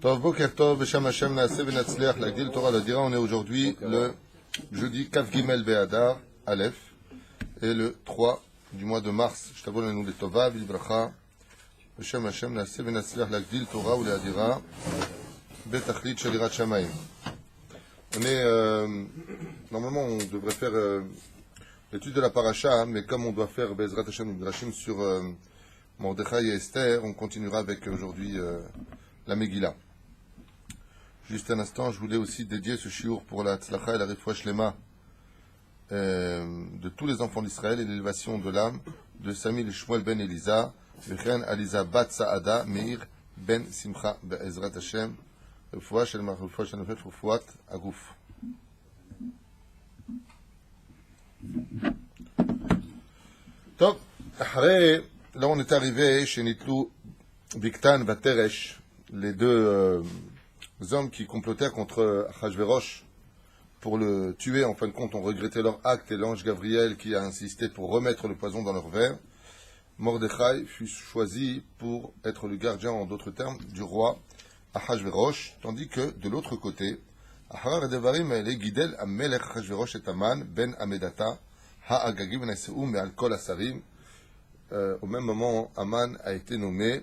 Tov Boker Tov, Beshem Hashem Naaseh Venatzliach, Lagdil Torah Ladira. On est aujourd'hui le jeudi Kaf Gimel Be'adar, Aleph, et le 3 du mois de mars. Shtavon Lenu Letova, Vilbracha, Beshem Hashem Naaseh Venatzliach, Lagdil Torah Ladira, Betachlit Shalirat Shamayim. On est, normalement, on devrait faire l'étude de la paracha, mais comme on doit faire Bezrat Hashem Midrashim sur Mordechai et Esther, on continuera avec aujourd'hui la Megillah. Juste un instant, je voulais aussi dédier ce shiur pour la tzlacha et la refoua shlema de tous les enfants d'Israël et l'élévation de l'âme de Samil Shmuel ben Elisa, Vechen Aliza bat Saada, Meir ben Simcha be'ezrat Hashem, refoua shlema, refoua shlema, refouat agouf. Top, après, là on est arrivé chez Nitlou Biktan Vateresh, les deux hommes qui complotèrent contre Achashverosh pour le tuer. En fin de compte, ont regretté leur acte et l'ange Gabriel qui a insisté pour remettre le poison dans leur verre. Mordechai fut choisi pour être le gardien, en d'autres termes, du roi Achashverosh, tandis que de l'autre côté, Aharar Devarim le Gidel Amelech Achashverosh et Aman ben Amedata Ha'agagi ben Aseum et Al-Kol Asarim. Au même moment, Aman a été nommé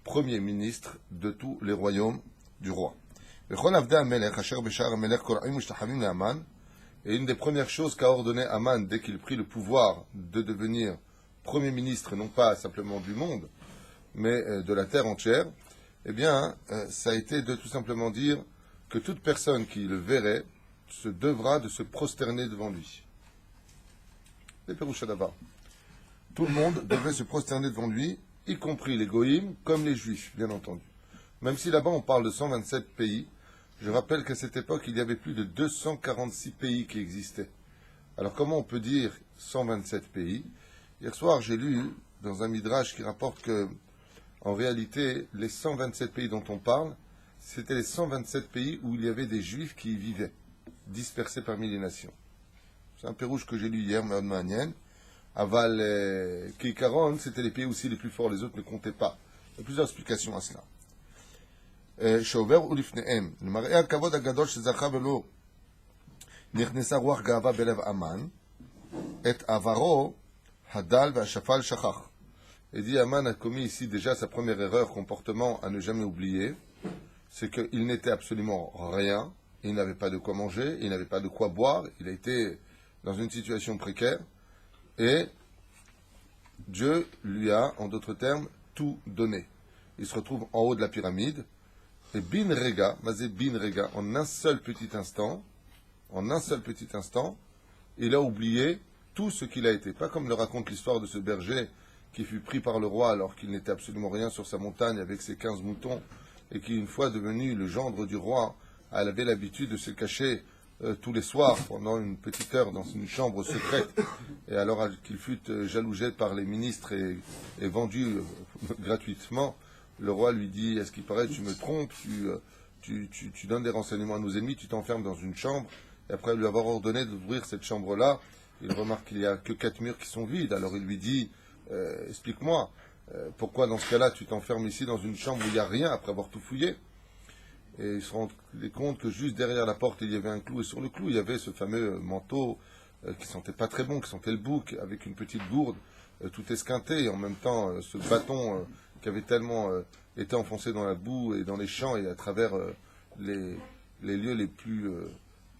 premier ministre de tous les royaumes du roi. Et une des premières choses qu'a ordonné Aman dès qu'il prit le pouvoir de devenir premier ministre, non pas simplement du monde, mais de la terre entière, eh bien, ça a été de tout simplement dire que toute personne qui le verrait se devra de se prosterner devant lui. Les Pérouchadava. Tout le monde devait se prosterner devant lui, y compris les goïms, comme les juifs, bien entendu. Même si là-bas on parle de 127 pays, je rappelle qu'à cette époque, il y avait plus de 246 pays qui existaient. Alors comment on peut dire 127 pays? Hier soir, j'ai lu dans un midrash qui rapporte que, en réalité, les 127 pays dont on parle, c'était les 127 pays où il y avait des juifs qui y vivaient, dispersés parmi les nations. C'est un pérouche que j'ai lu hier, mais Manien. Aval Kikaron, c'était les pays aussi les plus forts, les autres ne comptaient pas. Il y a plusieurs explications à cela. שעובר ולפניהם, למראה הכבוד הגדול שזכה ולא נכנסה רוח גאווה בלב אמן, את עברו הדל והשפל שכח. Et dit Aman a commis ici déjà sa première erreur, comportement à ne jamais oublier, c'est qu'il n'était absolument rien, il n'avait pas de quoi manger, il n'avait pas de quoi boire, il a été dans une situation précaire, et Dieu lui a, en d'autres termes, tout donné. Il se retrouve en haut de la pyramide, et bin rega, en un seul petit instant, il a oublié tout ce qu'il a été. Pas comme le raconte l'histoire de ce berger qui fut pris par le roi alors qu'il n'était absolument rien sur sa montagne avec ses 15 moutons, et qui, une fois devenu le gendre du roi, avait l'habitude de se cacher tous les soirs pendant une petite heure dans une chambre secrète, et alors qu'il fut jalousé par les ministres et vendu gratuitement. Le roi lui dit, à ce qu'il paraît, tu me trompes, tu donnes des renseignements à nos ennemis, tu t'enfermes dans une chambre, et après lui avoir ordonné d'ouvrir cette chambre-là, il remarque qu'il n'y a que 4 murs qui sont vides. Alors il lui dit, explique-moi, pourquoi dans ce cas-là tu t'enfermes ici dans une chambre où il n'y a rien après avoir tout fouillé? Et il se rendait compte que juste derrière la porte il y avait un clou, et sur le clou il y avait ce fameux manteau qui sentait pas très bon, qui sentait le bouc, avec une petite gourde, tout esquinté, et en même temps ce bâton qui avait tellement été enfoncé dans la boue et dans les champs et à travers les lieux les plus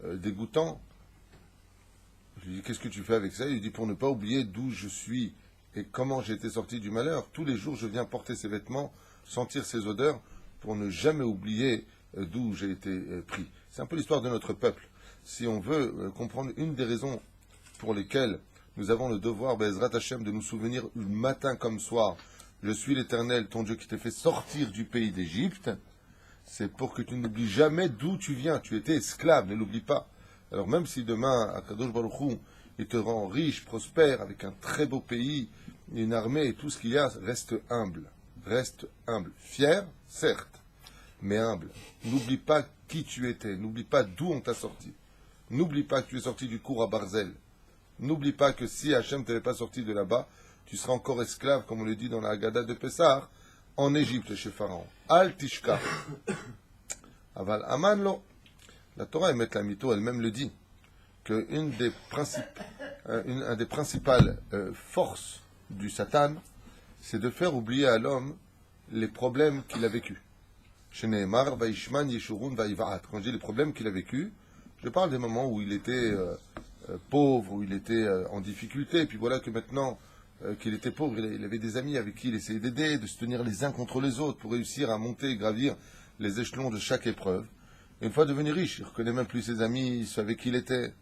dégoûtants. Je lui dis, qu'est-ce que tu fais avec ça? Il lui dit, pour ne pas oublier d'où je suis et comment j'ai été sorti du malheur. Tous les jours, je viens porter ces vêtements, sentir ces odeurs, pour ne jamais oublier d'où j'ai été pris. C'est un peu l'histoire de notre peuple. Si on veut comprendre une des raisons pour lesquelles nous avons le devoir, Bezrat Hashem, de nous souvenir matin comme soir, je suis l'Éternel, ton Dieu qui t'a fait sortir du pays d'Égypte, c'est pour que tu n'oublies jamais d'où tu viens. Tu étais esclave, ne l'oublie pas. Alors même si demain, Akadosh Baruch Hu, il te rend riche, prospère, avec un très beau pays, une armée et tout ce qu'il y a, reste humble. Reste humble. Fier, certes, mais humble. N'oublie pas qui tu étais. N'oublie pas d'où on t'a sorti. N'oublie pas que tu es sorti du cour à Barzel. N'oublie pas que si Hachem ne t'avait pas sorti de là-bas, tu seras encore esclave, comme on le dit dans la Haggadah de Pessah, en Égypte chez Pharaon. Al Tishka. Aval Aman lo. La Torah Emet Lamito elle-même le dit, qu'une des principales forces du Satan, c'est de faire oublier à l'homme les problèmes qu'il a vécus. Sheneemar, Vaishman, Yeshurun, Vaivaat. Quand je dis les problèmes qu'il a vécus, je parle des moments où il était pauvre, où il était en difficulté, et puis voilà que maintenant qu'il était pauvre, il avait des amis avec qui il essayait d'aider, de se tenir les uns contre les autres pour réussir à monter et gravir les échelons de chaque épreuve. Et une fois devenu riche, il ne reconnaît même plus ses amis, il savait qui il était.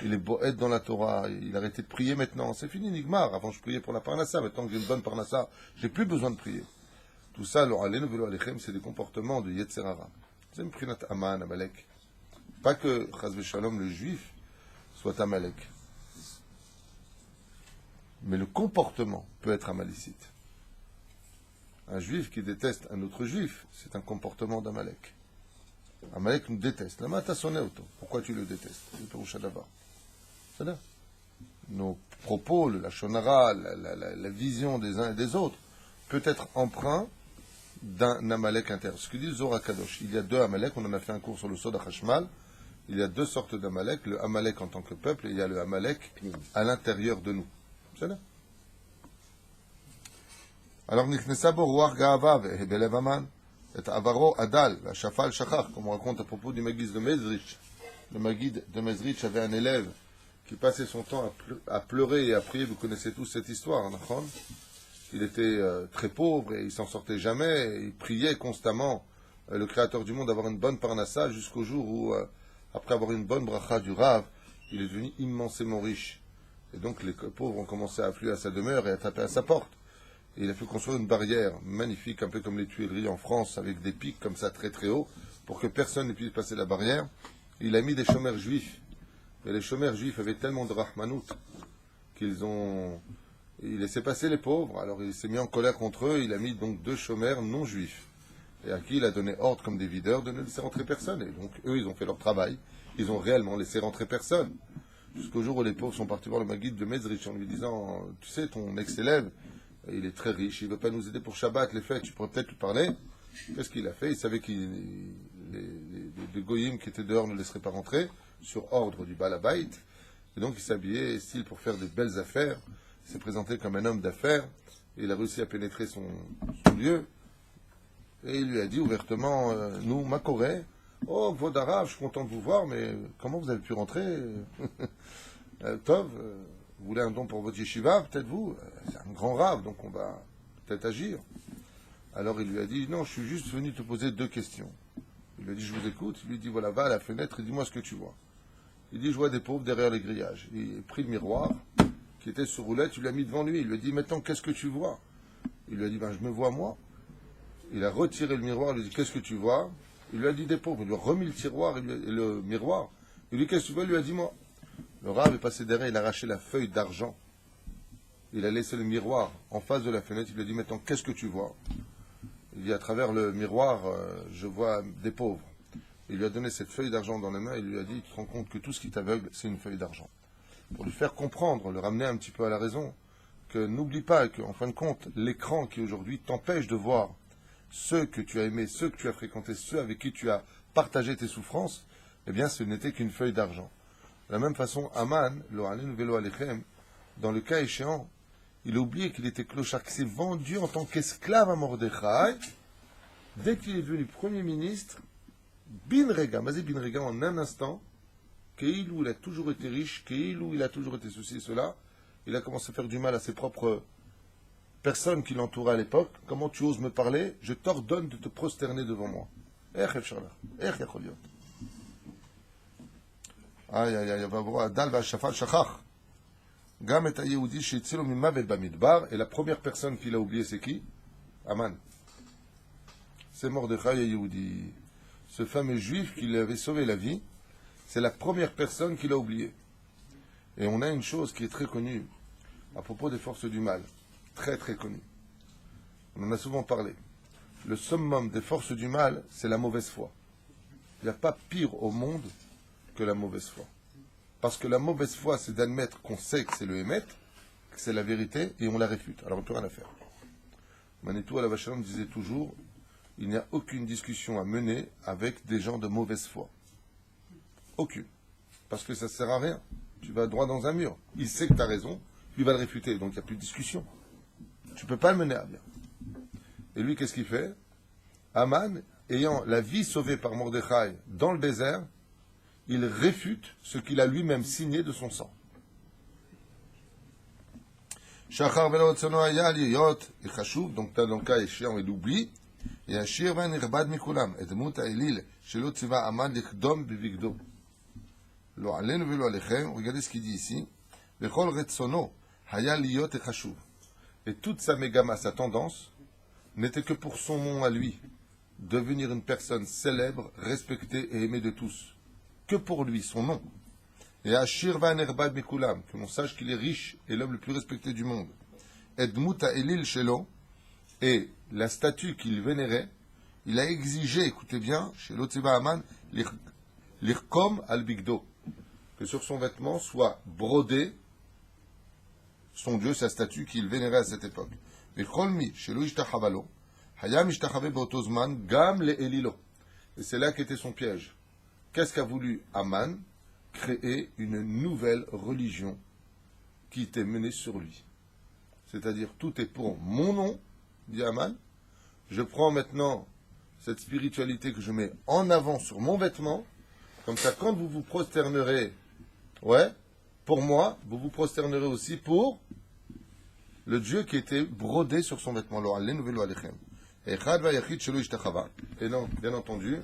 Il est beau être dans la Torah, il a arrêté de prier maintenant. C'est fini, Nigmar. Avant, je priais pour la Parnassa. Maintenant que j'ai une bonne Parnassa, j'ai plus besoin de prier. Tout ça, c'est des comportements de Yetzer Hara. C'est une prinat Aman, Amalek. Pas que, Chaz v'Shalom, le juif, soit Amalek. Mais le comportement peut être amalécite. Un juif qui déteste un autre juif, c'est un comportement d'Amalek. Amalek nous déteste. Lama t'as sonné auto. Pourquoi tu le détestes? C'est pour Shadavar. C'est là. Nos propos, la shonara, la vision des uns et des autres, peut être emprunt d'un Amalek interne. Ce que dit Zohar Kadosh. Il y a deux Amalek, on en a fait un cours sur le Sod HaChashmal. Il y a deux sortes d'Amalek, le Amalek en tant que peuple, et il y a le Amalek à l'intérieur de nous. C'est là. Alors, Niknesa bo ruach ga'ava ve'hebelev Aman. Et Avaro Adal, la Shafal Shachar, comme on raconte à propos du Maguide de Mezrich. Le Maguide de Mezrich avait un élève qui passait son temps à pleurer et à prier. Vous connaissez tous cette histoire, hein, il était très pauvre et il s'en sortait jamais. Et il priait constamment le Créateur du monde d'avoir une bonne parnassa jusqu'au jour où, après avoir une bonne bracha du Rav, il est devenu immensément riche. Et donc les pauvres ont commencé à affluer à sa demeure et à taper à sa porte. Et il a fait construire une barrière magnifique, un peu comme les Tuileries en France, avec des pics comme ça très très hauts, pour que personne ne puisse passer la barrière. Il a mis des chômeurs juifs. Et les chômeurs juifs avaient tellement de rahmanout qu'il laissait passer les pauvres. Alors il s'est mis en colère contre eux. Il a mis donc deux chômeurs non juifs. Et à qui il a donné ordre comme des videurs de ne laisser rentrer personne. Et donc eux, ils ont fait leur travail. Ils ont réellement laissé rentrer personne. Jusqu'au jour où les pauvres sont partis voir le Maguide de Mezrich en lui disant, tu sais, ton ex-élève, il est très riche, il ne veut pas nous aider pour Shabbat, les fêtes, tu pourrais peut-être lui parler. Qu'est-ce qu'il a fait? Il savait que les goyim qui étaient dehors ne laisseraient pas rentrer, sur ordre du Balabait. Et donc il s'habillait, style pour faire de belles affaires. Il s'est présenté comme un homme d'affaires. Et il a réussi à pénétrer son lieu. Et il lui a dit ouvertement, nous, Makoré, oh, Vodarav, je suis content de vous voir, mais comment vous avez pu rentrer? Tov, vous voulez un don pour votre yeshiva, peut-être vous? C'est un grand rave, donc on va peut-être agir. Alors il lui a dit, non, je suis juste venu te poser deux questions. Il lui a dit, je vous écoute. Il lui dit, voilà, va à la fenêtre et dis-moi ce que tu vois. Il dit, je vois des pauvres derrière les grillages. Il a pris le miroir, qui était sur roulette, il l'a mis devant lui. Il lui a dit, maintenant, qu'est-ce que tu vois? Il lui a dit, ben, je me vois moi. Il a retiré le miroir, il lui a dit, qu'est-ce que tu vois? Il lui a dit, des pauvres. Il lui a remis le miroir. Il lui a dit, qu'est-ce que tu vois? Il lui a dit, moi. Le Rav est passé derrière, il a arraché la feuille d'argent. Il a laissé le miroir en face de la fenêtre. Il lui a dit, maintenant, qu'est-ce que tu vois? Il dit, à travers le miroir, je vois des pauvres. Il lui a donné cette feuille d'argent dans les mains. Il lui a dit, tu te rends compte que tout ce qui t'aveugle, c'est une feuille d'argent. Pour lui faire comprendre, le ramener un petit peu à la raison, que n'oublie pas qu'en fin de compte, l'écran qui aujourd'hui t'empêche de voir ceux que tu as aimés, ceux que tu as fréquentés, ceux avec qui tu as partagé tes souffrances, eh bien, ce n'était qu'une feuille d'argent. De la même façon, Aman, dans le cas échéant, il a oublié qu'il était clochard, qu'il s'est vendu en tant qu'esclave à Mordechai. Dès qu'il est devenu Premier ministre, Bin Rega, Mazé Bin Rega, en un instant, Keilou, il a toujours été riche, Keilou, il a toujours été ceci et cela, il a commencé à faire du mal à ses propres personnes qui l'entouraient à l'époque. Comment tu oses me parler? Je t'ordonne de te prosterner devant moi. Aïe, aïe, aïe, va voir, Dal va Shafal Shachach. Gam et Yehoudi Shitzilo Mimavel Bamidbar, et la première personne qu'il a oublié, c'est qui? Aman. C'est Mordechai et Yehoudi. Ce fameux juif qui lui avait sauvé la vie, c'est la première personne qu'il a oublié. Et on a une chose qui est très connue à propos des forces du mal. Très très connue. On en a souvent parlé. Le summum des forces du mal, c'est la mauvaise foi. Il n'y a pas pire au monde que la mauvaise foi. Parce que la mauvaise foi, c'est d'admettre qu'on sait que c'est le émet, que c'est la vérité, et on la réfute. Alors on ne peut rien à faire. Manitou Alav Shalom disait toujours, il n'y a aucune discussion à mener avec des gens de mauvaise foi. Aucune. Parce que ça ne sert à rien. Tu vas droit dans un mur. Il sait que tu as raison, lui va le réfuter, donc il n'y a plus de discussion. Tu ne peux pas le mener à bien. Et lui, qu'est-ce qu'il fait? Aman, ayant la vie sauvée par Mordechai dans le désert, il réfute ce qu'il a lui-même signé de son sang. Shachar velo tzono haya liyot chashuv, donc dans le cas échéant, il oublie. ישיר ונכבד מכולם, את דמות האליל שלא ציווה המן לקדום בבגדו. לא עלינו ולא עליכם, regardez ce qu'il dit ici, בכל רצונו היה להיות חשוב. Et toute sa mégama, sa tendance, n'était que pour son nom à lui, devenir une personne célèbre, respectée et aimée de tous. Que pour lui, son nom. Et Ashir Vanerbad Mikulam, que l'on sache qu'il est riche et l'homme le plus respecté du monde. Et Dmut Elil Shelo, et la statue qu'il vénérait, il a exigé, écoutez bien, chez l'Otziba Aman, l'Irkom al-Bigdo, que sur son vêtement soit brodé son dieu, sa statue qu'il vénérait à cette époque. Et c'est là qu'était son piège. Qu'est-ce qu'a voulu Aman? Créer une nouvelle religion qui était menée sur lui. C'est-à-dire, tout est pour mon nom, dit Aman. Je prends maintenant cette spiritualité que je mets en avant sur mon vêtement. Comme ça, quand vous vous prosternerez, pour moi, vous vous prosternerez aussi pour le Dieu qui était brodé sur son vêtement. Et non, bien entendu,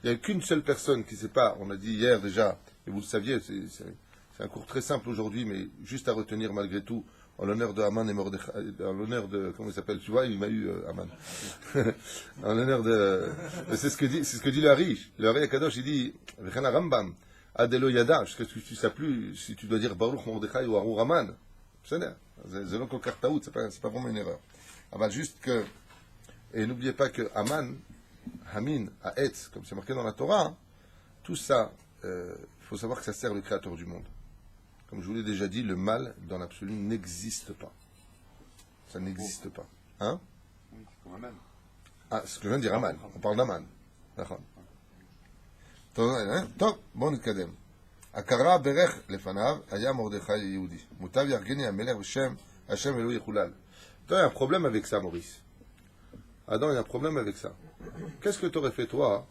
il n'y a qu'une seule personne qui ne sait pas, on a dit hier déjà, et vous le saviez, c'est un cours très simple aujourd'hui, mais juste à retenir malgré tout, en l'honneur de Haman et Mordechai, en l'honneur de, comment il s'appelle, tu vois, il m'a eu Haman. En l'honneur de, c'est ce que dit le Hari. Le Hari Akadosh, il dit, Vechana Rambam, Adelo Yada, jusqu'à ce que tu ne sais plus si tu dois dire Baruch Mordechai ou Arur Haman. C'est non qu'au Kartaout, c'est pas vraiment une erreur. Alors juste que, et n'oubliez pas que Haman, Hamin, Haetz, comme c'est marqué dans la Torah, tout ça, il faut savoir que ça sert le Créateur du monde. Comme je vous l'ai déjà dit, le mal, dans l'absolu, n'existe pas. Ça n'existe pas. Hein? Oui, c'est comme Aman. Ah, c'est ce que je viens de dire, Aman. On parle d'Aman. D'accord. טוב, בואו נתקדם. הקרא ברך לפניו היה מרדכי יהודי. מוטב ירגני המלך בשם השם אלוהי יחולל. Toi, il y a un problème avec ça, Maurice. Adam, il y a un problème avec ça. Qu'est-ce que tu aurais fait, toi,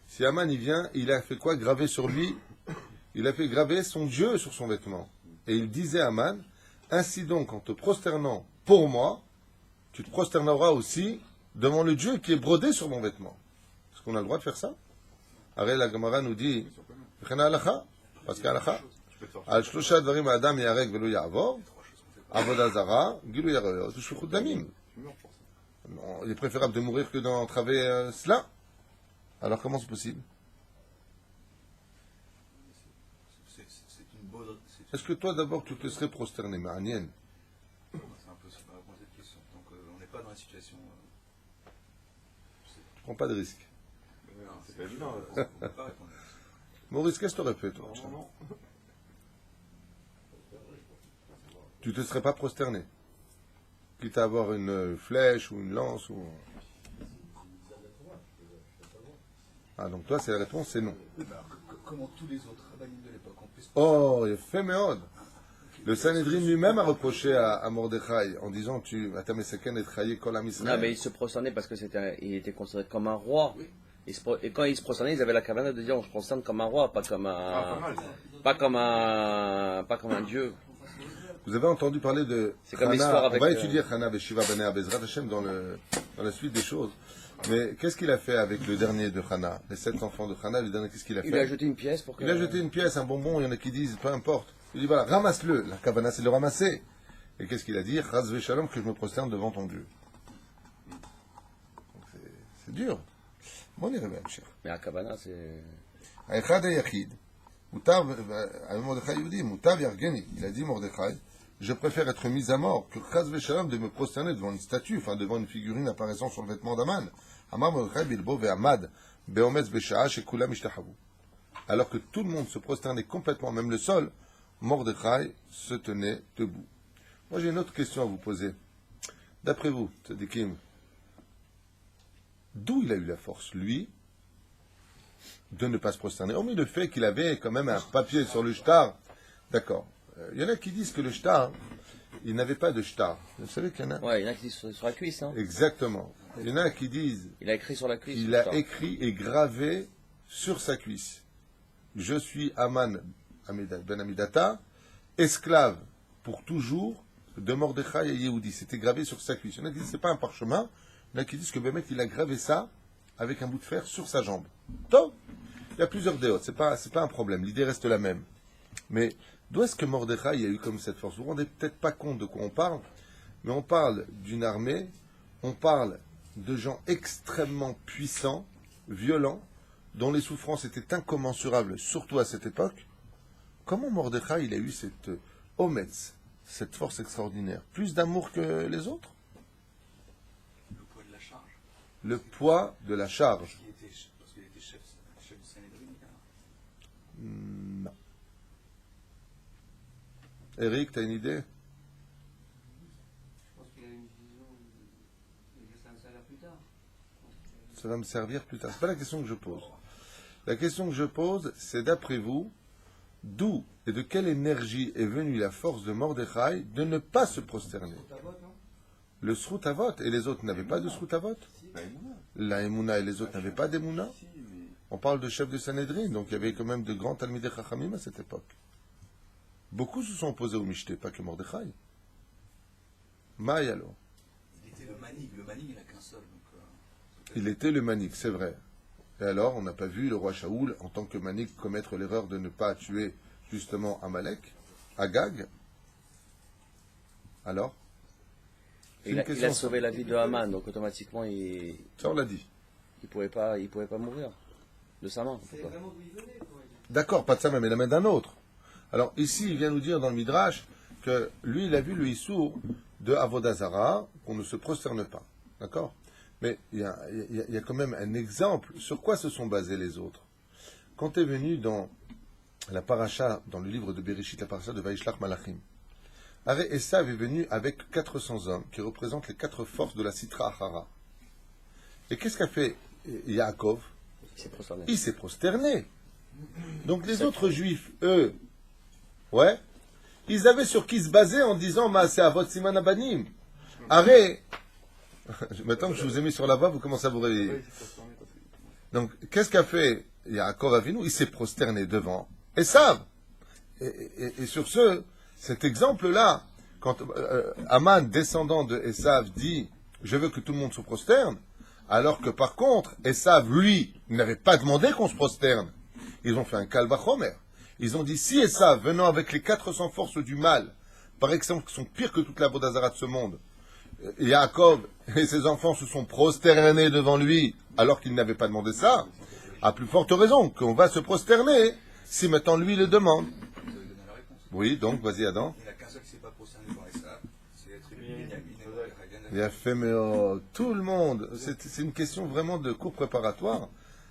si Aman, il vient, il a fait quoi? Graver sur lui, il a fait graver son Dieu sur son vêtement. Et il disait à Aman, ainsi donc, en te prosternant pour moi, tu te prosterneras aussi devant le Dieu qui est brodé sur mon vêtement. Est-ce qu'on a le droit de faire ça? Arrête, la Gemara nous dit, parce qu'Alacha, al shlosha dvarim adam yarek velo ya'avor, avodah zara, gilu yarayot, shfichut damim. Non, il est préférable de mourir que d'entraver cela. Alors comment c'est possible? Est-ce que toi d'abord tu te serais prosterné, Ma'anienne? C'est impossible de répondre à cette question. Donc on n'est pas dans la situation. Tu prends pas de risque. C'est pas évident. On ne peut pas répondre. Maurice, qu'est-ce que tu aurais fait, toi? Non. Tu te serais pas prosterné? Quitte à avoir une flèche ou une lance ou... Ah, donc toi, c'est la réponse, c'est non. Comment tous les autres rabbinimes de l'époque ont pu se... Oh, il fait méode. Le Sanhedrin lui-même a reproché à Mordechai en disant tu Atameseken et Chaye Kol Am Israël. Non, mais il se prosternait parce que il était considéré comme un roi. Oui. Et quand il se prosternait, ils avaient la caverne de dire on se prosterne comme un roi, pas comme un dieu. Vous avez entendu parler de C'est comme Hana. l'histoire On avec, va étudier Hana Beshiva Bnei Bezrat Hashem dans la suite des choses. Mais qu'est-ce qu'il a fait avec le dernier de Hana? Les 7 enfants de Hana, le dernier, qu'est-ce qu'il a fait? Il a jeté une pièce pour que... Il a jeté une pièce, un bonbon, il y en a qui disent, peu importe. Il dit voilà, ramasse-le. La kavana, c'est de le ramasser. Et qu'est-ce qu'il a dit? Chaz Shalom, que je me prosterne devant ton Dieu. C'est dur. Bon, on y revient, cher. Mais à Kabbalah, c'est... האחד היחיד, מוטב, מרדכי יהודי, מוטב ירגני, il a dit Mordechai, je préfère être mis à mort que Chaz Shalom de me prosterner devant une statue, enfin devant une figurine apparaissant sur le vêtement d'Aman. Amar Mordechai bilbo ve'amad, be'ometz be'sha'a shekulam ishtahavu. Alors que tout le monde se prosternait complètement, même le sol, Mordechai se tenait debout. Moi j'ai une autre question à vous poser. D'après vous, Tzadikim, D'où il a eu la force, lui, de ne pas se prosterner. Hormis le fait qu'il avait quand même un papier sur le shtar. D'accord. Il y en a qui disent que le shtar, il n'avait pas de shtar. Vous savez qu'il y en a? Ouais, il y en a qui disent sur la cuisse, hein. Exactement. Il y en a qui disent Il a écrit sur la cuisse. qu'il le a shtar. écrit et gravé sur sa cuisse. Je suis Aman ben Amidata, esclave pour toujours de Mordechai et Yehudi. C'était gravé sur sa cuisse. Il y en a qui disent que ce n'est pas un parchemin. Il y en a qui disent que Bémet, il a gravé ça avec un bout de fer sur sa jambe. Donc, il y a plusieurs déotes. C'est pas un problème. L'idée reste la même. Mais d'où est-ce que Mordechai a eu comme cette force? Vous vous rendez peut-être pas compte de quoi on parle, mais on parle d'une armée, on parle de gens extrêmement puissants, violents, dont les souffrances étaient incommensurables, surtout à cette époque. Comment Mordechai il a eu cette ometz, cette force extraordinaire? Plus d'amour que les autres? Le poids de la charge. Le poids de la charge. Parce qu'il était chef du Sanhedrin. Non. Eric, tu as une idée? Je pense qu'il a une vision de ça me servir plus tard. Ça va me servir plus tard. C'est pas la question que je pose. La question que je pose, c'est d'après vous, d'où et de quelle énergie est venue la force de Mordechai de ne pas se prosterner? Le Srut-Avot, et les autres n'avaient pas de Srut-Avot? La Emouna et les autres n'avaient pas d'Emouna? On parle de chef de Sanhedrin, donc il y avait quand même de grands Talmidei Chachamim à cette époque. Beaucoup se sont opposés au Mishté, pas que Mordechai. Maï alors. Il était le Manig. Le Manig, il n'a qu'un seul. Il était le Manik, c'est vrai. Et alors, on n'a pas vu le roi Shaoul, en tant que Manik, commettre l'erreur de ne pas tuer justement Amalek, Agag. Alors Et il a sauvé la vie de Haman, donc automatiquement, il Ça, on l'a dit. pouvait pas mourir de sa main. en tout C'est cas. vraiment d'où il venait, quoi. D'accord, pas de ça même, mais la main d'un autre. Alors ici, il vient nous dire dans le Midrash que lui, il a vu le Issour de Avodazara, qu'on ne se prosterne pas. D'accord? Mais il y a quand même un exemple. Sur quoi se sont basés les autres? Quand tu es venu dans la paracha, dans le livre de Bereshit, la paracha de Vaishlach Malachim, Esav est venu avec 400 hommes qui représentent les 4 forces de la Sitra Achara. Et qu'est-ce qu'a fait Yaakov? Il s'est prosterné. Il s'est prosterné. Donc les autres juifs, eux, ouais, ils avaient sur qui se baser en disant c'est Avot Siman Abanim. Arrête. Maintenant que je vous ai mis sur la voie, vous commencez à vous réveiller. Donc, qu'est-ce qu'a fait Yaakov Avinu? Il s'est prosterné devant Esav. Et sur cet exemple-là, quand Aman, descendant de Esav, dit « Je veux que tout le monde se prosterne », alors que par contre, Esav, lui, n'avait pas demandé qu'on se prosterne. Ils ont fait un kalvachomer. Ils ont dit « Si Esav, venant avec les 400 forces du mal, par exemple, qui sont pires que toute la Vodazara de ce monde, Yaakov et ses enfants se sont prosternés devant lui alors qu'il n'avait pas demandé ça, à plus forte raison qu'on va se prosterner si maintenant lui le demande. Vous avez donné la réponse. Oui, donc vas-y Adam. Il n'y en a qu'un seul qui ne s'est pas prosterné devant Esav. C'est la tribu de Binyamin et Mordechai. Il a fait, mais tout le monde, c'est une question vraiment de cours préparatoire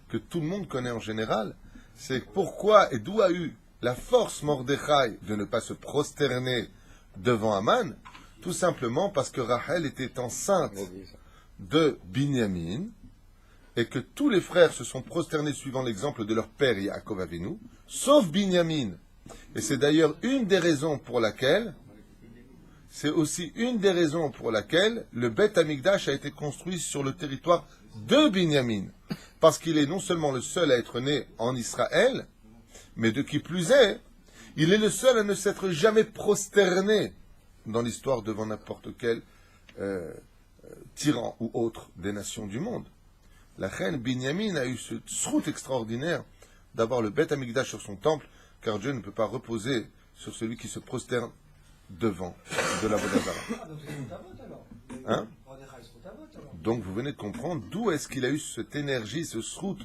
que tout le monde connaît en général. C'est pourquoi et d'où a eu la force Mordechai de ne pas se prosterner devant Aman? Tout simplement parce que Rachel était enceinte de Binyamin et que tous les frères se sont prosternés suivant l'exemple de leur père Yaakov Avinu, sauf Binyamin. Et c'est d'ailleurs une des raisons pour laquelle, le Beth Amikdash a été construit sur le territoire de Binyamin. Parce qu'il est non seulement le seul à être né en Israël, mais de qui plus est, il est le seul à ne s'être jamais prosterné dans l'histoire devant n'importe quel tyran ou autre des nations du monde. La reine Binyamin a eu ce srout extraordinaire d'avoir le Beth Amikdash sur son temple, car Dieu ne peut pas reposer sur celui qui se prosterne devant de la Vodazara. Ah, donc c'est Srut-Avot alors. Hein? Mordechai Srut-Avot alors. Donc vous venez de comprendre d'où est-ce qu'il a eu cette énergie, ce srout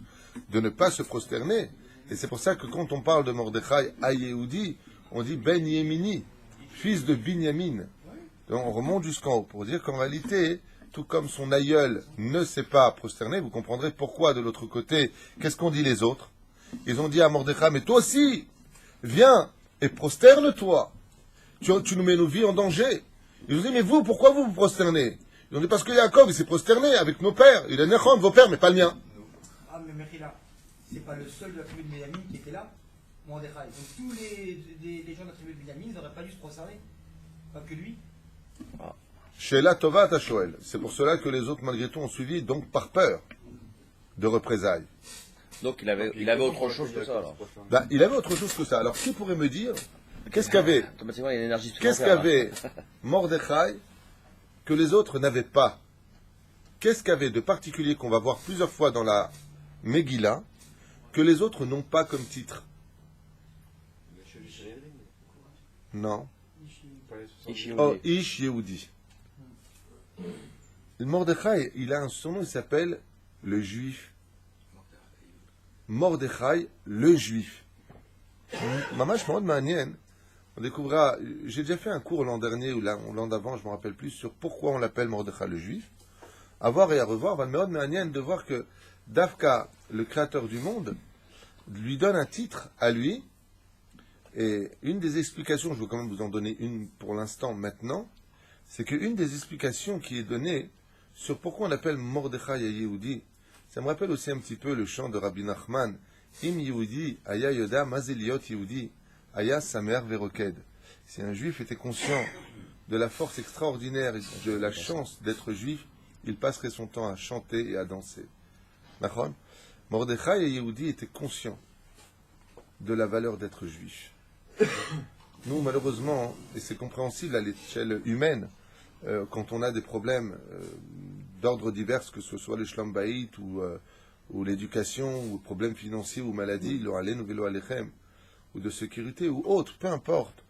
de ne pas se prosterner. Et c'est pour ça que quand on parle de Mordechai à Yehudi, on dit Ben Yemini, fils de Binyamin. Donc on remonte jusqu'en haut pour dire qu'en réalité, tout comme son aïeul ne s'est pas prosterné, vous comprendrez pourquoi de l'autre côté, qu'est-ce qu'ont dit les autres? Ils ont dit à Mordechai, mais toi aussi, viens et prosterne-toi. Tu nous mets nos vies en danger. Ils ont dit, mais vous, pourquoi vous vous prosternez? Ils ont dit parce que Yaakov, il s'est prosterné avec nos pères. Il a Nechon, vos pères, mais pas le mien. Ah, mais Mechila, c'est pas le seul de la tribu de Benjamin qui était là, Mordechai. Donc tous les gens de la tribu de Benjamin, ils n'auraient pas dû se prosterner. Pas que lui. Sheila Tova Tashoel. C'est pour cela que les autres, malgré tout, ont suivi, donc par peur de représailles. Donc il avait autre chose que ça alors. Ben, il avait autre chose que ça. Alors qui pourrait me dire, qu'est-ce qu'avait Automatiquement il y a une énergie Qu'est-ce supplémentaire, qu'avait Mordechai que les autres n'avaient pas? Qu'est-ce qu'avait de particulier qu'on va voir plusieurs fois dans la Megillah que les autres n'ont pas comme titre? Non. Oh, Ish Yehudi. Mordechai, il a un surnom, il s'appelle le Juif. Mordechai, le Juif. Mamash Mahod Ma'anien. On découvrira, j'ai déjà fait un cours l'an dernier ou l'an d'avant, je ne me rappelle plus, sur pourquoi on l'appelle Mordechai le Juif. À voir et à revoir, Mahod Ma'anien, de voir que Dafka, le créateur du monde, lui donne un titre à lui. Et une des explications, je veux quand même vous en donner une pour l'instant maintenant, c'est qu'une des explications qui est donnée sur pourquoi on l'appelle Mordechai Yehudi, ça me rappelle aussi un petit peu le chant de Rabbi Nachman, Im Yehudi, Aya Yoda, Mazeliot Yehudi, Aya Samer Veroked. Si un juif était conscient de la force extraordinaire et de la chance d'être juif, il passerait son temps à chanter et à danser. Nachon? Mordechai Yehudi était conscient de la valeur d'être juif. Nous, malheureusement, et c'est compréhensible à l'échelle humaine, quand on a des problèmes d'ordre divers, que ce soit le Shlom Bayit ou l'éducation, ou problèmes financiers ou maladies, lo alenu velo alechem, ou de sécurité ou autre, peu importe,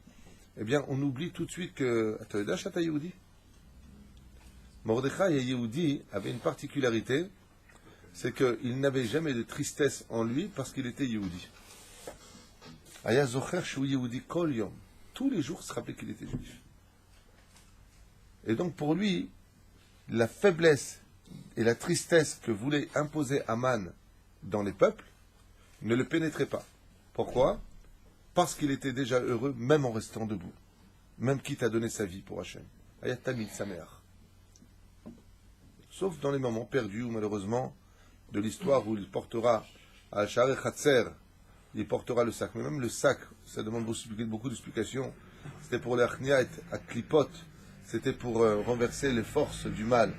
eh bien, on oublie tout de suite que... Attends, Yehudi. Mordechai et Yehudi avaient une particularité, c'est qu'il n'avait jamais de tristesse en lui parce qu'il était Yehudi. Aya Zocher Shu Yehudi Kol Yom. Tous les jours se rappelait qu'il était juif. Et donc pour lui, la faiblesse et la tristesse que voulait imposer Aman dans les peuples ne le pénétrait pas. Pourquoi? Parce qu'il était déjà heureux, même en restant debout. Même quitte à donner sa vie pour Hachem. Aya Tamid sa mère. Sauf dans les moments perdus, ou malheureusement, de l'histoire où il portera à Sha'ar Chatzer, il portera le sac. Mais même le sac, ça demande beaucoup d'explications. C'était pour l'Achniat à Klipot. C'était pour renverser les forces du mal.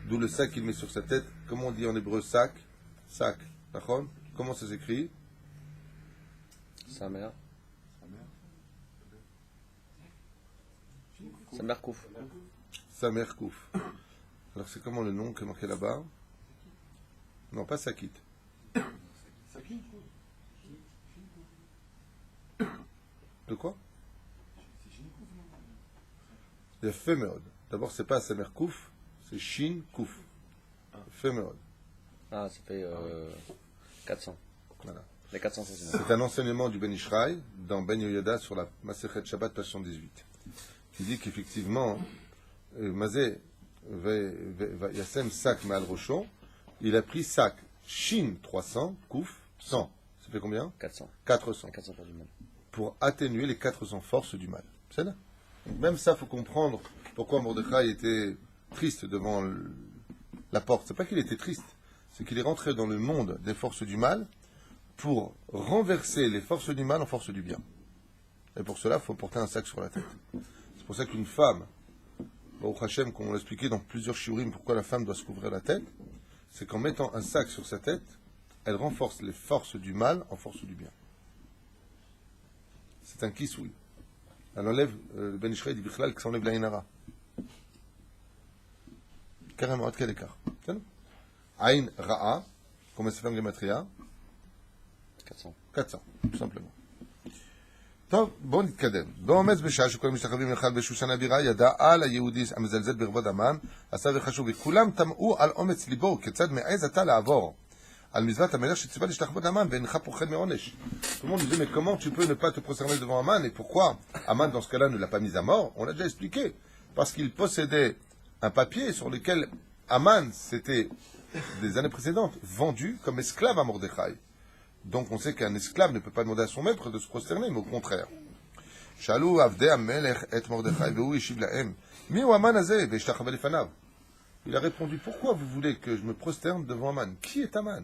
D'où le sac qu'il met sur sa tête. Comment on dit en hébreu sac? Sac. D'accord? Comment ça s'écrit? Sa mère. Sa mère Kouf. Sa mère Kouf. Alors c'est comment le nom qui est marqué là-bas? Non, pas Sakit. De quoi? Il y a Femeod. D'abord, c'est pas Samer Kouf, c'est Shin Kouf. Femeod. Ah, ça fait 400. Voilà. Les 400 centimes. C'est un enseignement du Ben Ishraï dans Ben Yoyada sur la Masechet Shabbat, page 118, qui dit qu'effectivement, Mazé Yassem Sak Maal Rochon, il a pris Sak Shin 300, Kouf 100. Ça fait combien? 400. 400. 400 pour du mal. Pour atténuer les 400 forces du mal. C'est là. Même ça, il faut comprendre pourquoi Mordechai était triste devant la porte. C'est pas qu'il était triste, c'est qu'il est rentré dans le monde des forces du mal pour renverser les forces du mal en forces du bien. Et pour cela, il faut porter un sac sur la tête. C'est pour ça qu'une femme, au Hachem, comme on l'a expliqué dans plusieurs shiurim, pourquoi la femme doit se couvrir la tête, c'est qu'en mettant un sac sur sa tête, elle renforce les forces du mal en forces du bien. C'est un kisoui. Elle enlève, le Ben Ishraï dit Bichlal que ça enlève la Inara. Carrément, à quel écart? Aïn Ra'a, combien ça fait en Gematria? 400. 400, tout simplement. טוב, בואו נתקדם. בעומץ בשעה שכל משתחווים אחד בשושן הבירה, ידע על היהודי המזלזל ברבוד המן, עשה וחשוב, וכולם תמאו על אומץ ליבו, כיצד מעז אתה לעבור על מזוות המלך שציווה להשתחוות המן, ואינך פוחד מעונש. Tout le monde disait, mais comment tu peux ne pas te prosterner devant Aman, et pourquoi Aman, dans ce cas-là, ne l'a pas mis à mort? On l'a déjà expliqué. Parce qu'il possédait un papier sur lequel Aman, c'était des années précédentes, vendu comme esclave à Mordechai. Donc on sait qu'un esclave ne peut pas demander à son maître de se prosterner, mais au contraire. שאלו עבדי המלך את מרדכי והוא השיב להם, מי הוא המן הזה והשתחווה לפניו? Il a répondu, pourquoi vous voulez que je me prosterne devant Aman? Qui est Aman?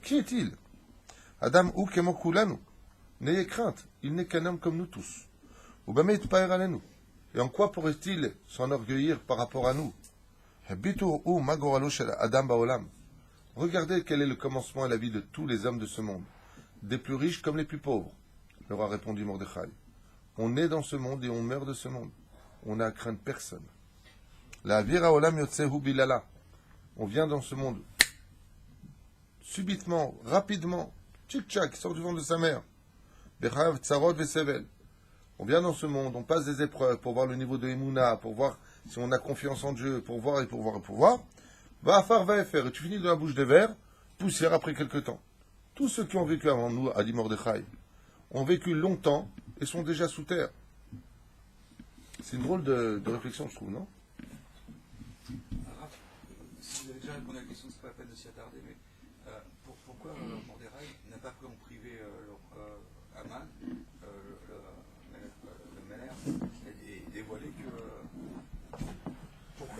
Qui est-il? Adam ou kemokulanu. N'ayez crainte, il n'est qu'un homme comme nous tous. Ou bamet paer alenu. Et en quoi pourrait-il s'enorgueillir par rapport à nous? Habitu ou magoralo shel Adam baolam. Regardez quel est le commencement et la vie de tous les hommes de ce monde, des plus riches comme les plus pauvres. Leur a répondu Mordechai. On est dans ce monde et on meurt de ce monde. On n'a à craindre personne. La vira olam yotsehu bilala. On vient dans ce monde subitement, rapidement, tchik-tchak, sort du ventre de sa mère. Bechav tsarot vesevel. On vient dans ce monde, on passe des épreuves pour voir le niveau de Emouna, pour voir si on a confiance en Dieu, pour voir et pour voir et pour voir. Va à faire, va faire. Et tu finis dans la bouche de verre, poussière après quelque temps. Tous ceux qui ont vécu avant nous, a dit Mordechai, ont vécu longtemps et sont déjà sous terre. C'est une drôle de réflexion, je trouve, non? Raph, si vous avez déjà répondu à la question, c'est pas la peine de s'y attarder, mais pourquoi Mordechai n'a pas pris en privé Aman, le Meller, et dévoilé que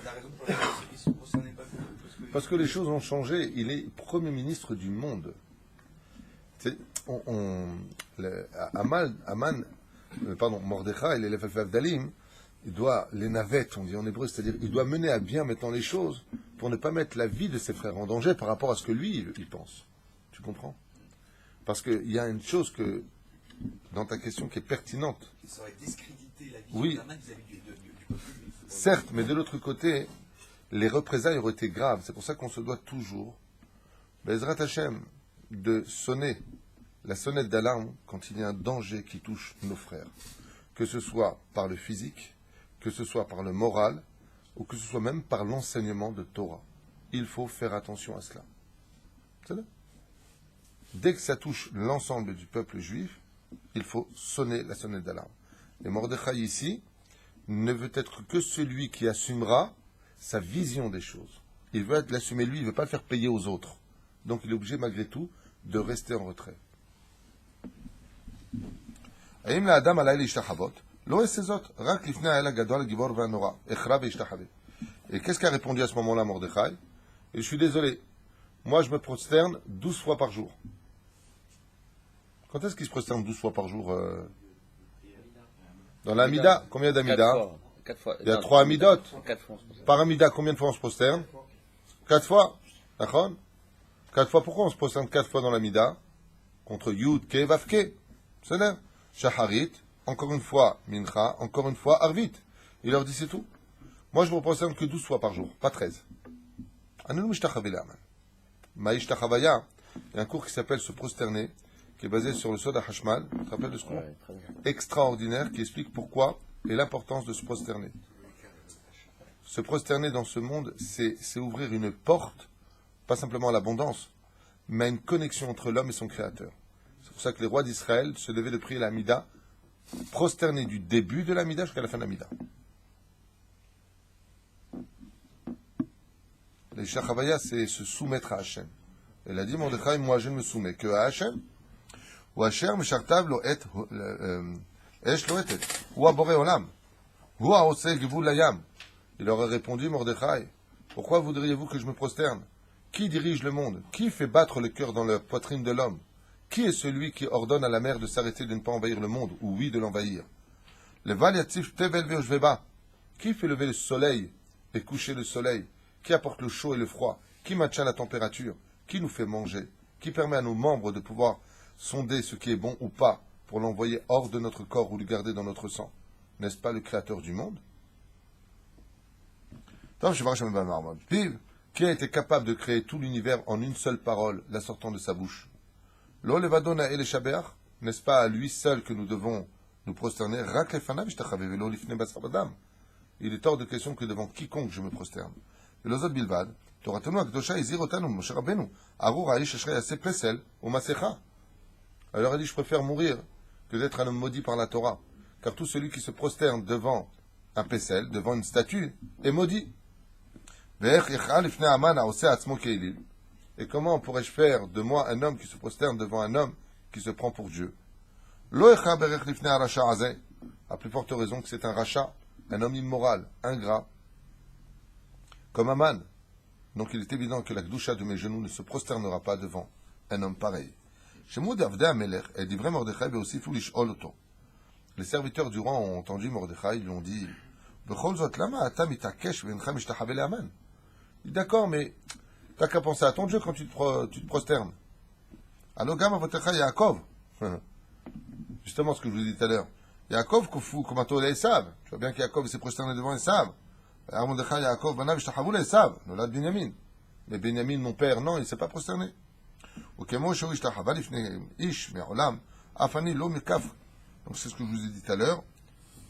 la raison pour laquelle il ne se concernait pas parce que les choses ont changé. Il est Premier ministre du monde. Mordechai, l'élève Avdalim, il doit, les navettes, on dit en hébreu, c'est-à-dire il doit mener à bien maintenant les choses pour ne pas mettre la vie de ses frères en danger par rapport à ce que lui, il pense. Tu comprends? Parce qu'il y a une chose que, dans ta question qui est pertinente. qui saurait discréditer la vie Oui. d'Aman vis-à-vis du peuple. Certes, mais de l'autre côté, les représailles auraient été graves. C'est pour ça qu'on se doit toujours, Bezrat Hashem, de sonner la sonnette d'alarme quand il y a un danger qui touche nos frères. Que ce soit par le physique, que ce soit par le moral, ou que ce soit même par l'enseignement de Torah. Il faut faire attention à cela. C'est là. Dès que ça touche l'ensemble du peuple juif, il faut sonner la sonnette d'alarme. Et Mordechai ici ne veut être que celui qui assumera sa vision des choses. Il veut l'assumer lui, il ne veut pas le faire payer aux autres. Donc il est obligé malgré tout de rester en retrait. Et qu'est-ce qu'a répondu à ce moment-là Mordechai? Et je suis désolé, moi je me prosterne 12 fois par jour. Quand est-ce qu'il se prosterne 12 fois par jour Dans l'Amida, combien d'Amida? 4 fois. Il y a 3 Amidot. 4 fois, on se pose. Par Amida, combien de fois on se prosterne? 4 fois. D'accord? 4 fois. Pourquoi on se prosterne 4 fois dans l'Amida? Contre Yud, Ke, Vav, Ke. C'est là. Shaharit, encore une fois Mincha, encore une fois Arvit. Il leur dit c'est tout. Moi je me prosterne que 12 fois par jour, pas 13. Anunu mishtachaveh le'aman. Ma'ishtachavaya, il y a un cours qui s'appelle Se prosterner, qui est basé sur le Soda Hashmal. Tu te rappelles de ce cours? Ouais, très bien. Extraordinaire, qui explique pourquoi et l'importance de se prosterner. Se prosterner dans ce monde, c'est ouvrir une porte, pas simplement à l'abondance, mais à une connexion entre l'homme et son Créateur. C'est pour ça que les rois d'Israël se devaient de prier l'Amida, prosternés du début de l'Amida jusqu'à la fin de l'Amida. Les Shachavaya, c'est se soumettre à Hachem. Elle a dit, Mordechai, moi je ne me soumets que à Hachem. Ou Hachem, Meshartav lo et, Esh lo etet. Ou à Boré Olam. Ou à Ose Givul Layam. Il leur a répondu, Mordechai, pourquoi voudriez-vous que je me prosterne? Qui dirige le monde? Qui fait battre le cœur dans la poitrine de l'homme? Qui est celui qui ordonne à la mer de s'arrêter de ne pas envahir le monde, ou oui de l'envahir? Le Val Yatzif Tevel Veoshveba. Qui fait lever le soleil et coucher le soleil? Qui apporte le chaud et le froid? Qui maintient la température? Qui nous fait manger? Qui permet à nos membres de pouvoir sonder ce qui est bon ou pas pour l'envoyer hors de notre corps ou le garder dans notre sang? N'est-ce pas le créateur du monde? Qui a été capable de créer tout l'univers en une seule parole, la sortant de sa bouche? N'est-ce pas à lui seul que nous devons nous prosterner? Il est hors de question que devant quiconque je me prosterne. Alors il dit, je préfère mourir que d'être un homme maudit par la Torah. Car tout celui qui se prosterne devant un Pessel, devant une statue, est maudit. Et comment pourrais-je faire de moi un homme qui se prosterne devant un homme qui se prend pour Dieu? À plus forte raison que c'est un rachat, un homme immoral, ingrat, comme Aman. Donc il est évident que la Gdusha de mes genoux ne se prosternera pas devant un homme pareil. Shemoud Avdei Amelech et Divrei Mordechai ve'osifu lish'ol oto. Les serviteurs du roi ont entendu Mordechai, ils lui ont dit Bechol zot lama ata mitakesh ve'incha mishtachave le'Aman. Il dit d'accord, mais t'as qu'à penser à ton Dieu quand tu te prosternes. Alogam avotecha Yaakov. Justement ce que je vous ai dit tout à l'heure. Yaakov kofu komato le'Esav. Tu vois bien qu'Yaakov s'est prosterné devant Esav. Mordechai Yaakov banav ishtachavu le'Esav. Nolad Binyamin. Mais Binyamin, mon père, non, il ne s'est pas prosterné. Ukemo sheu ishtachava lifnei ish me'olam afani lo mekaf. Donc c'est ce que je vous ai dit tout à l'heure.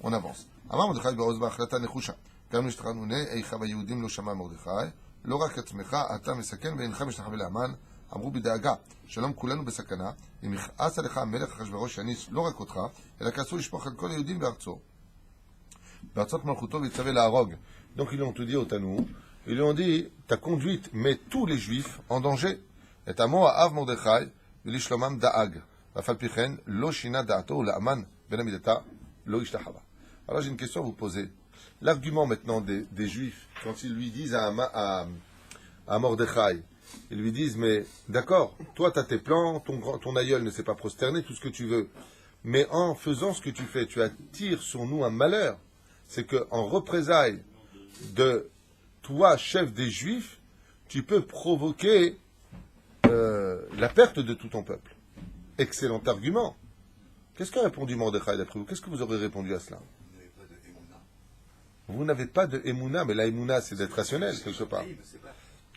On avance. Amar Mordechai be'oz ba'achlata nechusha. Kam nishtranoune eicha va'yehudim lo shama Mordechai. לא רק עצמך, אתה מסכן ואינך משתחווה להמן, אמרו בדאגה, שלום כולנו בסכנה, אם יכעס עליך המלך אחשוורוש יעניש לא רק אותך, אלא כעסו לשפוך על כל היהודים בארצו. בארצות מלכותו ויצווה להרוג. Donc ils ont tout dit au Tanou, ils lui ont dit, ta conduite met tous les juifs en danger. Et à moi, Av Mordechai, ולשלומם דאג. ואף על פי כן, לא שינה דעתו להמן בן עמידתה, לא השתחווה. Alors j'ai une question à vous poser. L'argument maintenant des Juifs, quand ils lui disent à Mordechai, ils lui disent, mais d'accord, toi tu as tes plans, ton aïeul ne s'est pas prosterné, tout ce que tu veux, mais en faisant ce que tu fais, tu attires sur nous un malheur. C'est qu'en représailles de toi, chef des Juifs, tu peux provoquer la perte de tout ton peuple. Excellent argument. Qu'est-ce qu'a répondu Mordechai d'après vous? Qu'est-ce que vous aurez répondu à cela? Vous n'avez pas de Emouna, mais la Emouna, c'est d'être rationnel, quelque part.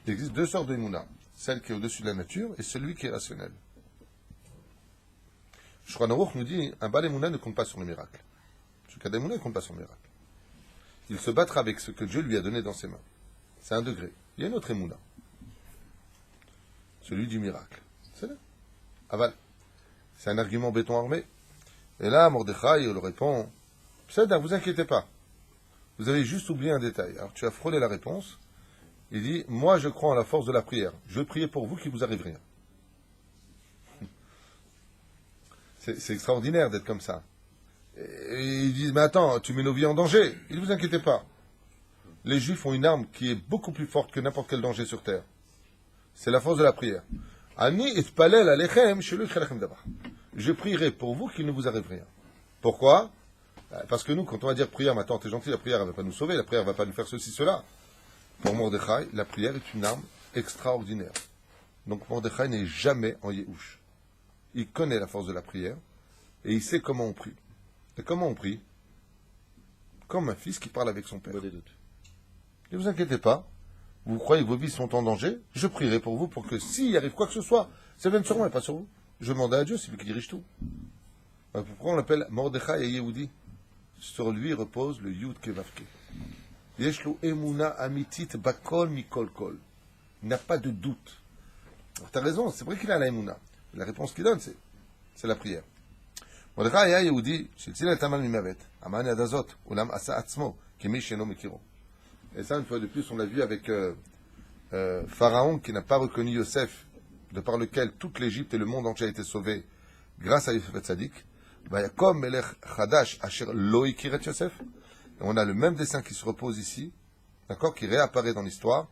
Il existe deux sortes de Emouna. Celle qui est au-dessus de la nature et celui qui est rationnel. Shulchan Aruch nous dit, un Baal Emouna ne compte pas sur le miracle. Ce cas d'Emouna ne compte pas sur le miracle. Il se battra avec ce que Dieu lui a donné dans ses mains. C'est un degré. Il y a une autre Emouna. Celui du miracle. C'est là. Aval. C'est un argument béton armé. Et là, Mordechai, il répond, ne vous inquiétez pas. Vous avez juste oublié un détail. Alors tu as frôlé la réponse. Il dit, moi je crois en la force de la prière. Je vais prier pour vous qu'il vous arrive rien. C'est extraordinaire d'être comme ça. Et ils disent, mais attends, tu mets nos vies en danger. Ne vous inquiétez pas. Les Juifs ont une arme qui est beaucoup plus forte que n'importe quel danger sur terre. C'est la force de la prière. Ani itpalel alechem shelo yichelachem davar. Je prierai pour vous qu'il ne vous arrive rien. Pourquoi? Parce que nous, quand on va dire prière, maintenant t'es gentil, la prière ne va pas nous sauver, la prière ne va pas nous faire ceci, cela. Pour Mordechai, la prière est une arme extraordinaire. Donc Mordechai n'est jamais en Yéhouch. Il connaît la force de la prière et il sait comment on prie. Et comment on prie? Comme un fils qui parle avec son père. Ne vous inquiétez pas, vous croyez que vos vies sont en danger, je prierai pour vous pour que s'il arrive quoi que ce soit, ça vienne sur moi et pas sur vous. Je demande à Dieu, c'est lui qui dirige tout. Donc, pourquoi on l'appelle Mordechai et Yehudi? Sur lui repose le Yud Kevavke. Yeshlo Emuna Amitit Bakol Mikol Kol. Il n'a pas de doute. Tu as raison, c'est vrai qu'il a la Emuna. La réponse qu'il donne, c'est la prière. Mordechai et Yehudi, Shilzil et Taman Mimavet, Aman Yadazot, Ulam Asa Atzmo, Kimi Sheno Mekiro. Et ça, une fois de plus, on l'a vu avec Pharaon qui n'a pas reconnu Yosef, de par lequel toute l'Égypte et le monde entier a été sauvé grâce à Yosef Tzadik. Vayakom Melech Chadash Asher Lo Ikiret Yosef. On a le même dessin qui se repose ici, d'accord, qui réapparaît dans l'histoire,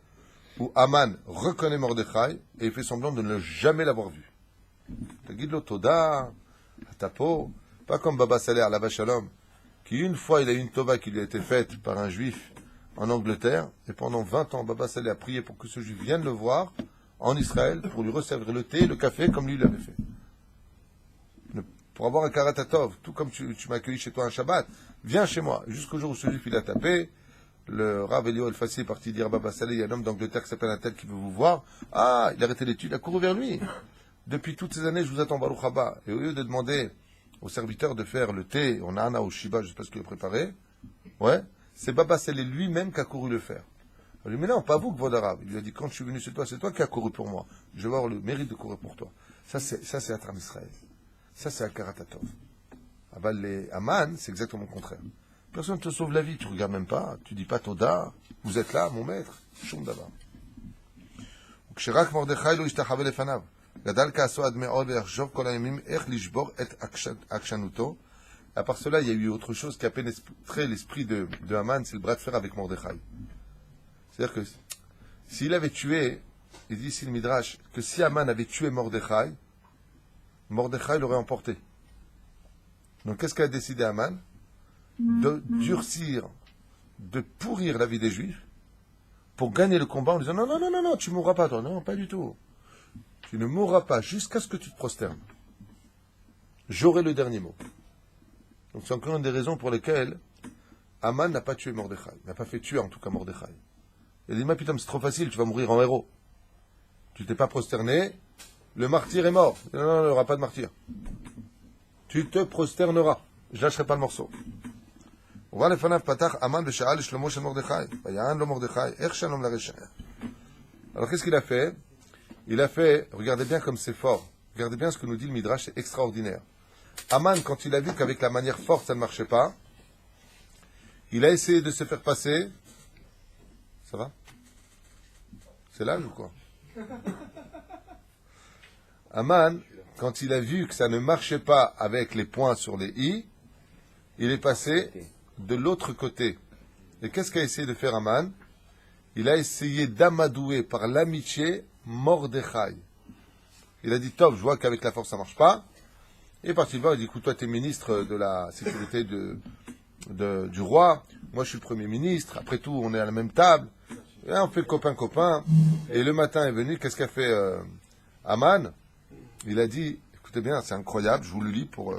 où Aman reconnaît Mordechai et il fait semblant de ne jamais l'avoir vu. Tagid lo Toda, Atapo, pas comme Baba Saleh Alava Shalom, qui une fois il a eu une tova qui lui a été faite par un juif en Angleterre, et pendant 20 ans, Baba Saleh a prié pour que ce juif vienne le voir en Israël, pour lui resservir le thé, le café, comme lui l'avait fait. Pour avoir un karatatov, tout comme tu m'as accueilli chez toi un Shabbat, viens chez moi. Jusqu'au jour où ce juif il a tapé, le Rav Elio El-Fassi est parti dire Baba Saleh, il y a un homme d'Angleterre qui s'appelle un tel qui veut vous voir. Ah, il a arrêté l'étude, il a couru vers lui. Depuis toutes ces années, je vous attends Baruch Haba. Et au lieu de demander au serviteur de faire le thé, on a un au Shiba, je ne sais pas ce qu'il a préparé, ouais, c'est Baba Saleh lui-même qui a couru le faire. Il lui dit, mais non, pas vous, Kvod Arav. Il lui a dit, quand je suis venu chez toi, c'est toi qui as couru pour moi. Je vais avoir le mérite de courir pour toi. Ça, c'est Atram Israël. Ça, c'est un karatatov. Les Aman, c'est exactement le contraire. Personne ne te sauve la vie, tu ne regardes même pas, tu ne dis pas Toda, vous êtes là, mon maître. Shum Davar. וכשרק מרדכי לא השתחווה לפניו, גדל כעסו עד מאוד ויחשוב כל הימים איך לשבור את עקשנותו. À part cela, il y a eu autre chose qui a pénétré l'esprit de Haman, c'est le bras de fer avec Mordechai. C'est-à-dire que S'il avait tué, il dit ici le Midrash, que si Aman avait tué Mordechai, Mordechai l'aurait emporté. Donc qu'est-ce qu'a décidé Aman? De durcir, de pourrir la vie des Juifs pour gagner le combat en disant non, non, non, non, non, tu ne mourras pas toi. Non, pas du tout. Tu ne mourras pas jusqu'à ce que tu te prosternes. J'aurai le dernier mot. Donc c'est encore une des raisons pour lesquelles Aman n'a pas tué Mordechai. N'a pas fait tuer en tout cas Mordechai. Il a dit, mais putain, c'est trop facile, tu vas mourir en héros. Tu t'es pas prosterné, le martyr est mort. Non, non, il n'y aura pas de martyr. Tu te prosterneras. Je lâcherai pas le morceau. On va les fanav patach Aman b'sha'al shlomo shel Mordechai. Vayan lo Mordechai. Ech shalom la resha. Alors qu'est-ce qu'il a fait? Il a fait, regardez bien comme c'est fort. Regardez bien ce que nous dit le Midrash, c'est extraordinaire. Aman, quand il a vu qu'avec la manière forte ça ne marchait pas, il a essayé de se faire passer. Ça va? C'est l'âge ou quoi? Aman, quand il a vu que ça ne marchait pas avec les points sur les i, il est passé de l'autre côté. Et qu'est-ce qu'a essayé de faire Aman? Il a essayé d'amadouer par l'amitié Mordechai. Il a dit, top, je vois qu'avec la force ça marche pas. Il est parti le voir, il dit, écoute, toi tu es ministre de la sécurité du roi, moi je suis le premier ministre, après tout on est à la même table, et on fait copain-copain, et le matin est venu, qu'est-ce qu'a fait Aman? Il a dit, écoutez bien, c'est incroyable, je vous le lis pour...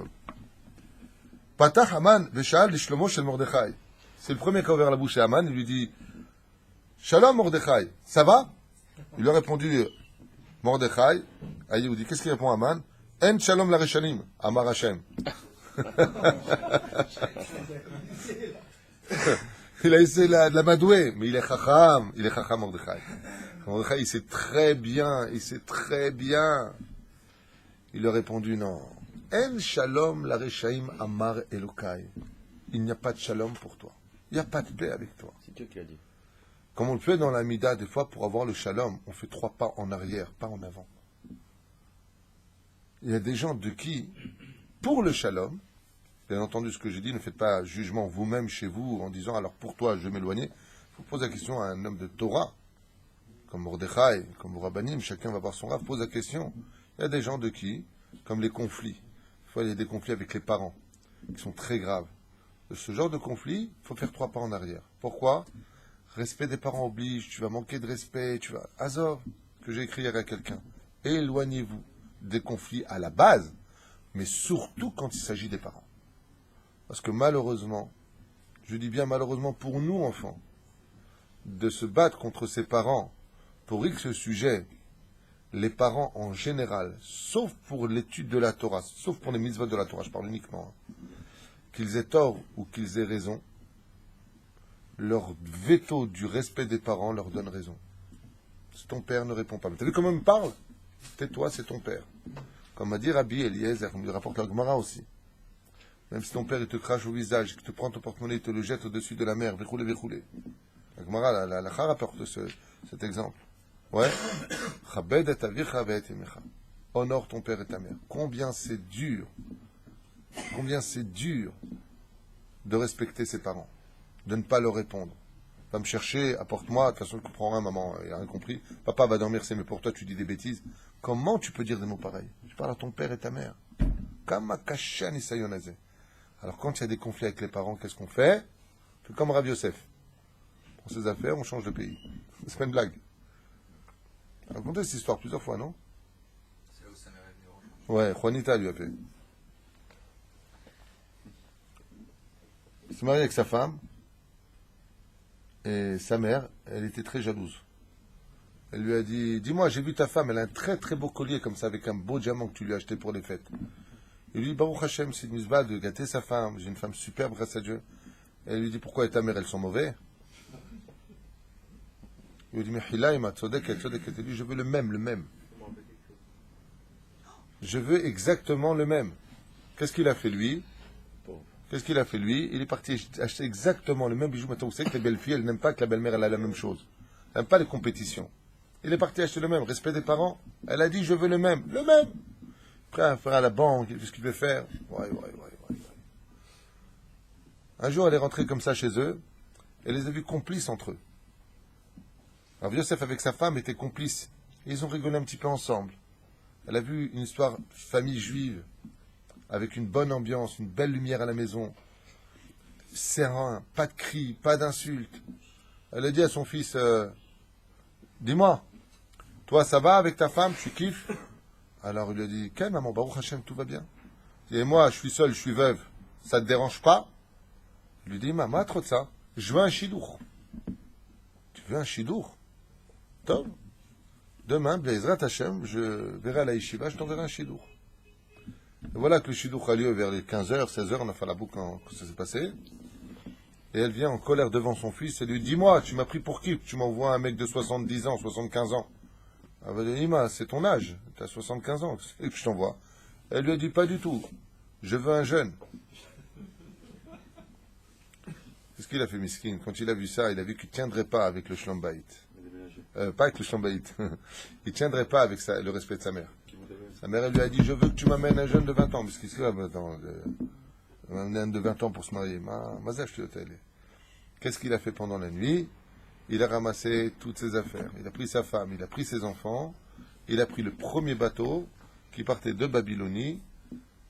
Patach Aman, Veshal, Lishlomo Shel Mordechai. C'est le premier qui a ouvert la bouche à Aman, il lui dit, Shalom Mordechai, ça va? Il lui a répondu, Mordechai, il dit, qu'est-ce qu'il répond à Aman? En Shalom la Reshanim, Amar Hashem. Il a essayé de l'amadouer, mais il est chacham Mordechai. Mordechai, il sait très bien. Il lui a répondu non. En shalom la reshaim amar Elokai. Il n'y a pas de shalom pour toi. Il n'y a pas de paix avec toi. C'est Dieu qui l'a dit. Comme on le fait dans la Mida, des fois, pour avoir le shalom, on fait 3 pas en arrière, pas en avant. Il y a des gens de qui, pour le shalom, bien entendu, ce que j'ai dit, ne faites pas jugement vous-même chez vous en disant, alors pour toi, je vais m'éloigner. Il faut poser la question à un homme de Torah, comme Mordechai, comme Rabbanim, chacun va voir son rave, pose la question. Il y a des gens de qui, comme les conflits, des fois il y a des conflits avec les parents, qui sont très graves. De ce genre de conflit, il faut faire 3 pas en arrière. Pourquoi? Respect des parents oblige, tu vas manquer de respect, tu vas... Azov, que j'ai écrit hier à quelqu'un. Éloignez-vous des conflits à la base, mais surtout quand il s'agit des parents. Parce que malheureusement, je dis bien malheureusement pour nous enfants, de se battre contre ses parents pour X sujet, les parents en général, sauf pour l'étude de la Torah, sauf pour les mitzvot de la Torah, je parle uniquement, qu'ils aient tort ou qu'ils aient raison, leur veto du respect des parents leur donne raison. Si ton père ne répond pas, mais t'as vu comment il me parle? Tais-toi, c'est ton père. Comme a dit Rabbi Eliezer, comme il rapporte la Gemara aussi. Même si ton père il te crache au visage, qu'il te prend ton porte-monnaie, il te le jette au-dessus de la mer, verroulé. La Gemara, la Chara rapporte cet exemple. Ouais. Chabed et avicha ve'et emecha. Honore ton père et ta mère. Combien c'est dur de respecter ses parents, de ne pas leur répondre. Va me chercher, apporte-moi, de toute façon, je comprends rien, maman, il n'a rien compris. Papa va dormir, c'est mais pour toi, tu dis des bêtises. Comment tu peux dire des mots pareils? Je parle à ton père et ta mère. Kama kashan isayonazé. Alors, quand il y a des conflits avec les parents, qu'est-ce qu'on fait? On fait comme Rav Yosef. On prend ses affaires, on change de pays. C'est pas une blague. On a raconté cette histoire plusieurs fois, non? C'est là où ça m'est revenu. Ouais, Juanita lui a fait. Il s'est marié avec sa femme. Et sa mère, elle était très jalouse. Elle lui a dit, dis-moi, j'ai vu ta femme, elle a un très très beau collier comme ça, avec un beau diamant que tu lui as acheté pour les fêtes. Il lui dit, Baruch Hashem, c'est une misbah de gâter sa femme, j'ai une femme superbe grâce à Dieu. Elle lui dit, pourquoi et ta mère, elles sont mauvais? Il lui dit, mais Hilaïma, tzodek, elle lui dit, je veux le même. Je veux exactement le même. Qu'est-ce qu'il a fait lui? Il est parti acheter exactement le même bijou. Maintenant, vous savez que les belles filles, elles n'aiment pas que la belle-mère, elle a la même chose. Elle n'aime pas les compétitions. Il est parti acheter le même. Respect des parents. Elle a dit, je veux le même. Le même. Après, elle fera à la banque, ce qu'il veut faire. Ouais. Un jour, elle est rentrée comme ça chez eux. Elle les a vus complices entre eux. Alors Yosef avec sa femme étaient complices. Et ils ont rigolé un petit peu ensemble. Elle a vu une histoire famille juive, avec une bonne ambiance, une belle lumière à la maison, serein, pas de cris, pas d'insultes. Elle a dit à son fils, dis-moi, toi ça va avec ta femme, tu kiffes? Alors il lui a dit, quelle maman, Baruch Hashem, tout va bien. Et moi, je suis seul, je suis veuve, ça te dérange pas? Il lui dit, maman, trop de ça, je veux un chidour. Tu veux un chidour? Top. Demain, Bezrat Hashem, je verrai à la yeshiva, je t'enverrai un chidour. Et voilà que le chidour a lieu vers les 15h, 16h, on a fait la boucle quand ça s'est passé. Et elle vient en colère devant son fils et lui dit, dis-moi, tu m'as pris pour qui? Tu m'envoies un mec de 70 ans, 75 ans. Elle va dire, Ima, c'est ton âge, tu as 75 ans, qu'est-ce que je t'envoie? Elle lui a dit, pas du tout, je veux un jeune. Qu'est-ce qu'il a fait, Miskin? Quand il a vu ça, il a vu qu'il ne tiendrait pas avec le Shlombaït. Pas avec le Shlombaït. Il ne tiendrait pas avec le respect de sa mère. Sa mère, elle lui a dit, je veux que tu m'amènes un jeune de 20 ans. Parce qu'il se dit, on va amener un de 20 ans pour se marier. Qu'est-ce qu'il a fait pendant la nuit? Il a ramassé toutes ses affaires. Il a pris sa femme, il a pris ses enfants. Il a pris le premier bateau qui partait de Babylonie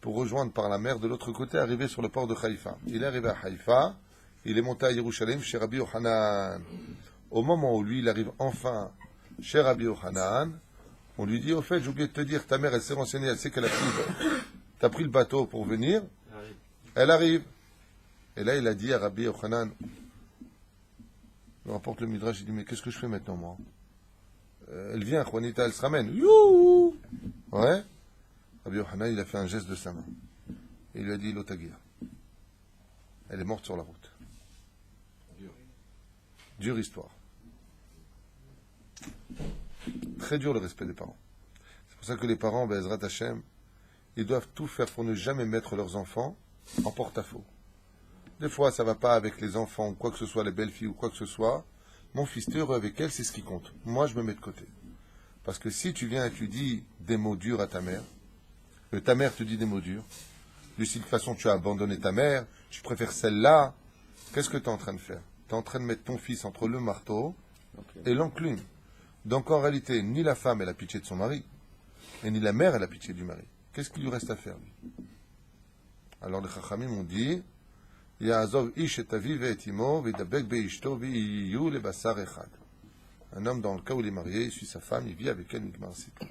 pour rejoindre par la mer de l'autre côté, arriver sur le port de Haïfa. Il est arrivé à Haïfa. Il est monté à Yerushalayim chez Rabbi Yochanan. Au moment où lui, il arrive enfin chez Rabbi Yochanan, on lui dit, au fait, j'ai oublié de te dire, ta mère, elle s'est renseignée, elle sait qu'elle a pris le bateau pour venir. Elle arrive. Et là, il a dit à Rabbi Yochanan, il rapporte le Midrash, il dit, mais qu'est-ce que je fais maintenant, moi? Elle vient, Juanita, elle se ramène. Youhou! Ouais. Rabbi Yochanan, il a fait un geste de sa main. Et il lui a dit, l'Otagir. Elle est morte sur la route. Dure histoire. Très dur le respect des parents. C'est pour ça que les parents, Bezrat Hashem, ils doivent tout faire pour ne jamais mettre leurs enfants en porte-à-faux. Des fois, ça ne va pas avec les enfants ou quoi que ce soit, les belles filles ou quoi que ce soit. Mon fils, t'es heureux avec elle, c'est ce qui compte. Moi, je me mets de côté. Parce que si tu viens et tu dis des mots durs à ta mère, que ta mère te dit des mots durs, de toute façon, tu as abandonné ta mère, tu préfères celle-là, qu'est-ce que tu es en train de faire? Tu es en train de mettre ton fils entre le marteau et l'enclume. Donc en réalité, ni la femme a la pitié de son mari, et ni la mère a la pitié du mari. Qu'est-ce qu'il lui reste à faire, lui? Alors les Chachamim ont dit, Ya'azov ish et aviv et imo, v'idabek be'ishto, v'iyu le basar echad. Un homme, dans le cas où il est marié, il suit sa femme, il vit avec elle, nigmar sipur.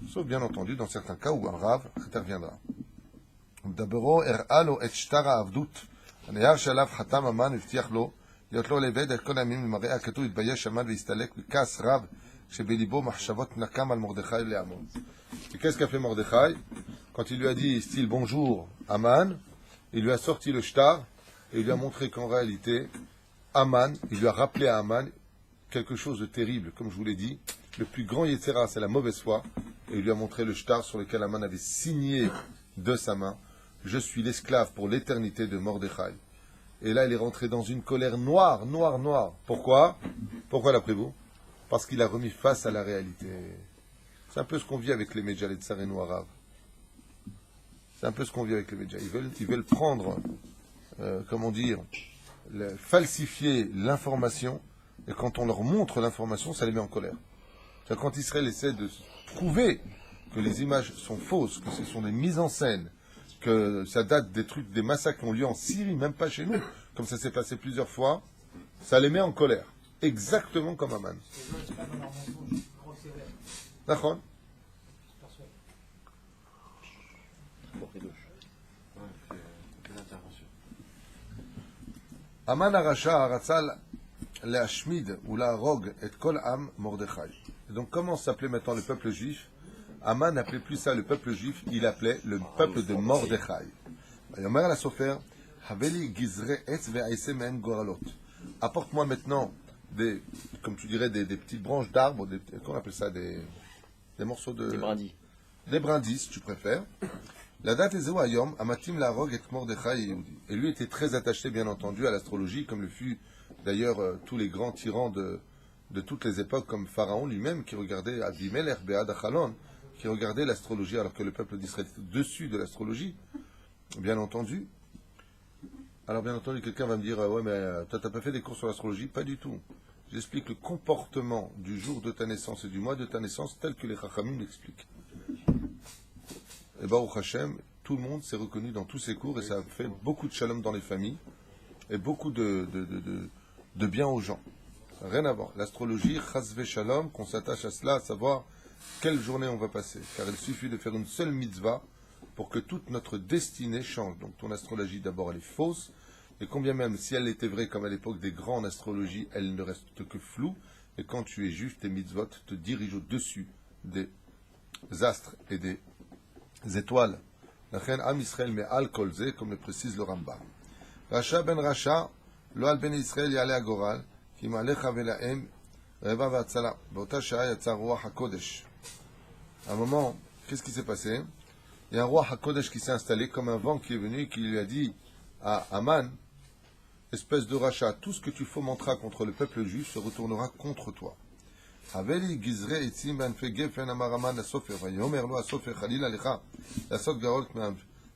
Sauf bien entendu dans certains cas où un rave interviendra. D'abord, er'alo et shtara avdut. הנייר שעליו חתם המן הבטיח לו להיות לו לעבד את כל הימים למראה הכתוב התבייש המן והסתלק בכעס רב שבליבו מחשבות נקם על מרדכי להמון. Et qu'est-ce qu'a fait Mordechai? Quand il lui a dit style bonjour Aman, il lui a sorti le shtar et il lui a montré qu'en réalité Aman, il lui a rappelé à Aman quelque chose de terrible, comme je vous l'ai dit. Le plus grand Yetzera, c'est la mauvaise foi, et il lui a montré le shtar sur lequel Aman avait signé de sa main. Je suis l'esclave pour l'éternité de Mordechai. Et là, il est rentré dans une colère noire, noire, noire. Pourquoi? Pourquoi d'après-vous? Parce qu'il a remis face à la réalité. C'est un peu ce qu'on vit avec les médias, les tsareno arabes. C'est un peu ce qu'on vit avec les médias. Ils veulent prendre, comment dire, falsifier l'information, et quand on leur montre l'information, ça les met en colère. C'est-à-dire, quand Israël essaie de prouver que les images sont fausses, que ce sont des mises en scène, que ça date des trucs, des massacres qui ont lieu en Syrie, même pas chez nous, comme ça s'est passé plusieurs fois, ça les met en colère. Exactement comme Aman. D'accord. Aman Aracha Aratzal Leashmid ou Laharog et Kol Am Mordechai. Donc comment s'appelait maintenant le peuple juif? Aman n'appelait plus ça le peuple juif, il appelait le peuple de Mordechai. Yomer la Sofer, Haveli Gizre Etz ve'aise me'en goralot. Apporte-moi maintenant comme tu dirais, des petites branches d'arbres, comment on appelle ça, des morceaux de... Des brindilles. Des brindilles, si tu préfères. La date est Zéoayom, Amatim Laharog et Mordechai et Yehudi. Et lui était très attaché, bien entendu, à l'astrologie, comme le fut d'ailleurs tous les grands tyrans de toutes les époques, comme Pharaon lui-même, qui regardait Abimelech Be'ad Achalon, qui regardait l'astrologie, alors que le peuple d'Israël était dessus de l'astrologie, bien entendu. Alors bien entendu, quelqu'un va me dire, ouais, mais toi, t'as pas fait des cours sur l'astrologie? Pas du tout. j'explique le comportement du jour de ta naissance et du mois de ta naissance tel que les Chachamim l'expliquent. Et Baruch Hashem, tout le monde s'est reconnu dans tous ces cours et ça a fait beaucoup de shalom dans les familles et beaucoup de bien aux gens. Rien à voir. L'astrologie, chasve shalom, qu'on s'attache à cela, à savoir quelle journée on va passer. Car il suffit de faire une seule mitzvah pour que toute notre destinée change. Donc ton astrologie, d'abord, elle est fausse. Et combien même, si elle était vraie comme à l'époque des grands en astrologie, elle ne reste que floue. Et quand tu es juif, tes mitzvot te dirigent au-dessus des astres et des étoiles. La reine Am Israël mais al kolze, comme le précise le Rambam. Racha ben Racha, lo al ben Israël yale agoral, ki ma'alecha velaem reva v'atzala. B'ota sha'a yatsa ruach hakodesh. À un moment, qu'est-ce qui s'est passé? Il y a un roi hakodesh qui s'est installé comme un vent qui est venu et qui lui a dit à Aman, espèce de rachat, tout ce que tu fomenteras contre le peuple juif se retournera contre toi. Haveli gizre etzim banfe gefen amar Aman asofer, vayomer lo asofer chalil alecha, lasot garot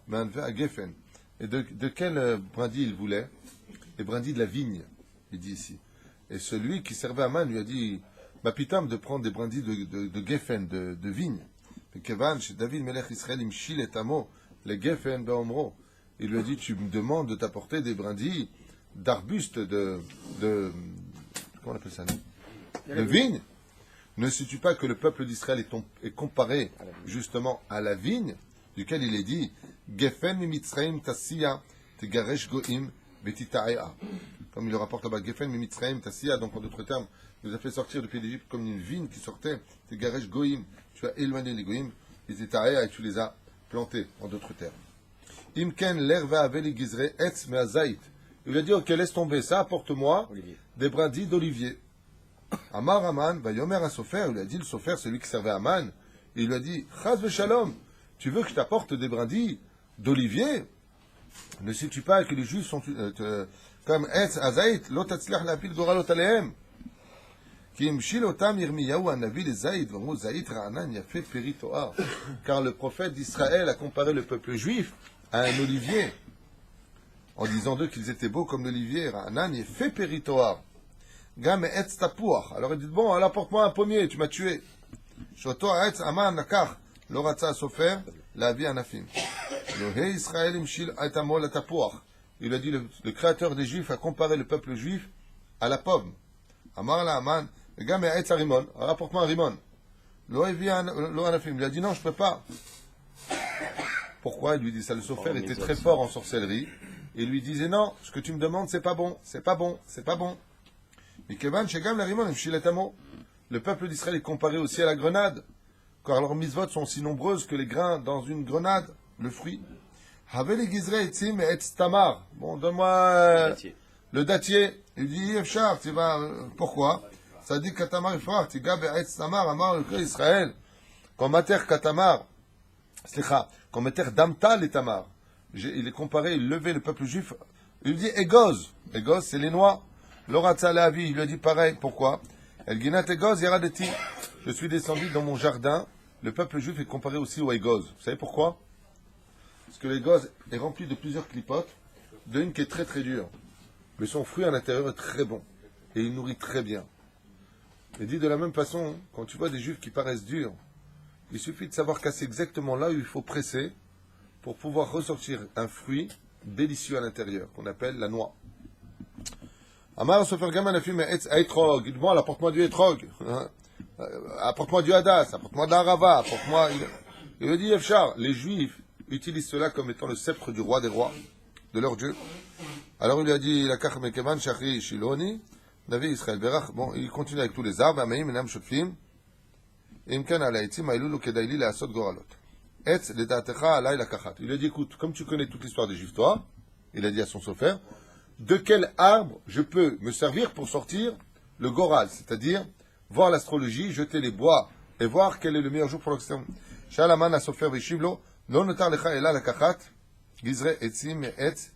me'anve a gefen. Et de quel brindille il voulait? Les brindilles de la vigne, il dit ici. Et celui qui servait à Aman lui a dit, ma pitam de prendre des brindilles de gefen, de vigne. Mais kevan, chez David Melech Israël imshil et amo, les gefen be'omro. Il lui a dit, tu me demandes de t'apporter des brindilles d'arbustes, comment on appelle ça, non? De vigne. Ne sais-tu pas que le peuple d'Israël est comparé justement à la vigne, duquel il est dit, Gefen mimitzraim tasiya tegaresh goim betita'ea. Comme il le rapporte là-bas, Gefen mimitzraim tasiya, donc en d'autres termes, il nous a fait sortir depuis l'Égypte comme une vigne qui sortait, tegaresh goim, tu as éloigné les goim, betita'ea, et tu les as plantés, en d'autres termes. Imken l'erva aveli gizre etz me'azait. Il lui a dit, ok, laisse tomber ça, apporte-moi des brindilles d'olivier. Amar Aman, va yomer à Sofer, il lui a dit, le Sofer, celui qui servait à Aman, et il lui a dit, chas v'shalom, tu veux que je t'apporte des brindilles d'olivier? Ne sais-tu pas que les Juifs sont comme etz azait, lo tatzliach lapil goralot alehem. Ki imshil otam Yirmiyahu anavi les zaïd, v'amou zaïd ra'anan yafé peri toar. Car le prophète d'Israël a comparé le peuple juif à un olivier, en disant d'eux qu'ils étaient beaux comme l'olivier. Ra'anan yafé peri toar. Gam etz tapuach. Alors il dit, bon, alors apporte-moi un pommier, tu m'as tué. Shoto etz aman nakach, lo ratza sofer, la vie anafim. Lo he Israël imshil etamo la tapuach. Il a dit, le créateur des Juifs a comparé le peuple juif à la pomme. Amar la aman, gam etz arimon, alors apporte-moi un rimon. Lo hevi lo anafim. Il a dit, non, je peux pas. Pourquoi? Il lui dit ça. Le sofer était très fort en sorcellerie. Et il lui disait, non, ce que tu me demandes, c'est pas bon, c'est pas bon, c'est pas bon. Le peuple d'Israël est comparé aussi à la grenade, car leurs mitzvot sont aussi nombreuses que les grains dans une grenade, le fruit. Bon, donne-moi le dattier. Il dit, tu vas, pourquoi? Ça dit Katamar Ifrach, Tamar, Amar, le Israël. Quand Mater Katamar, quand Mater Damtal et Tamar, il est comparé, il levait le peuple juif, il dit Egoz. Egoz, c'est les noix. L'oratza Leavi, il lui a dit pareil. Pourquoi? El Ginat Egoz Yaradeti. Je suis descendu dans mon jardin. Le peuple juif est comparé aussi au Egoz. Vous savez pourquoi? Parce que l'Egoz est rempli de plusieurs clipotes, d'une qui est très très dure. Mais son fruit à l'intérieur est très bon. Et il nourrit très bien. Et dit de la même façon, quand tu vois des juifs qui paraissent durs, il suffit de savoir casser exactement là où il faut presser pour pouvoir ressortir un fruit délicieux à l'intérieur, qu'on appelle la noix. Amar Sofer Gaman a fait etrog. Bon, apporte-moi du etrog. Apporte-moi du hadas. Apporte-moi de l'arava. Apporte-moi. Il lui dit Efchar. Les Juifs utilisent cela comme étant le sceptre du roi des rois, de leur Dieu. Alors il lui a dit la kach mekevan shachri shiloni, Navi Israël berach. Bon, il continue avec tous les arbres. Amaim enam shotfim. Imkan alaytim ailulu kedaili la asot goralot. Etz ledatecha alay la kachat. Il lui a dit écoute, comme tu connais toute l'histoire des Juifs, toi, il a dit à son Sofer, de quel arbre je peux me servir pour sortir le goral, c'est-à-dire voir l'astrologie, jeter les bois et voir quel est le meilleur jour pour l'occident. Shalaman a sofer veshivlo, non notar lecha ela la kachat, gizre etzim etz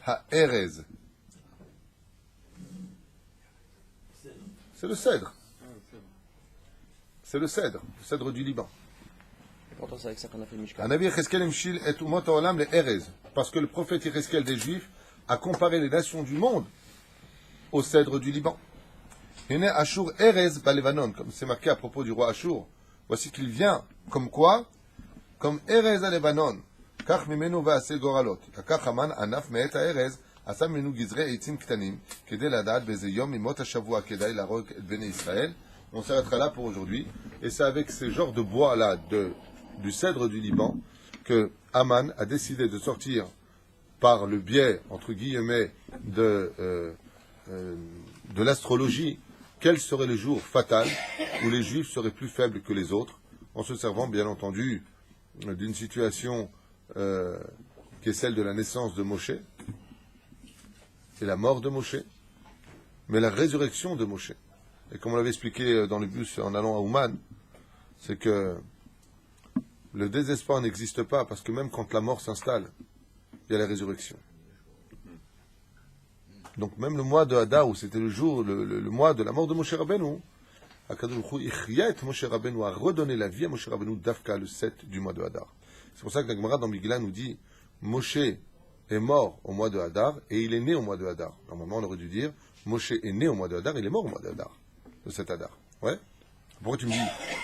ha'erez. C'est le cèdre. C'est le cèdre du Liban. Et pourtant, c'est avec ça qu'on a fait le Mishkan. Anavi Yecheskel imshil et umot haolam le erez, parce que le prophète Yecheskel des Juifs a comparé les nations du monde au cèdre du Liban. Hine Ashur Erez Balevanon, comme c'est marqué à propos du roi Ashur. Voici qu'il vient, comme quoi? Comme Erez à Lebanon. Kach mimenu va'aseh goralot. Kakach Haman anaf me'et ha'erez. עשה ממנו גזרי עצים קטנים, כדי לדעת באיזה יום ממות השבוע כדאי להרוג את בני ישראל. On s'arrêtera là pour aujourd'hui. Et c'est avec ce genre de bois-là, du cèdre du Liban, que Haman a décidé de sortir par le biais, entre guillemets, de l'astrologie, quel serait le jour fatal où les Juifs seraient plus faibles que les autres, en se servant, bien entendu, d'une situation qui est celle de la naissance de Moshe, et la mort de Moshe, mais la résurrection de Moshe. Et comme on l'avait expliqué dans le bus en allant à Ouman, c'est que le désespoir n'existe pas, parce que même quand la mort s'installe, il y a la résurrection. Donc même le mois de Hadar, où c'était le jour, le mois de la mort de Moshe Rabbeinu, Akadosh Baruch Hu Ichya et Moshe Rabbeinu, a redonné la vie à Moshe Rabbeinu d'Afka, le 7 du mois de Hadar. C'est pour ça que la Gemara dans Migla nous dit, Moshe est mort au mois de Hadar et il est né au mois de Hadar. Normalement, on aurait dû dire Moshe est né au mois de Hadar, il est mort au mois de Hadar, de cet Hadar. Ouais. Pourquoi tu me dis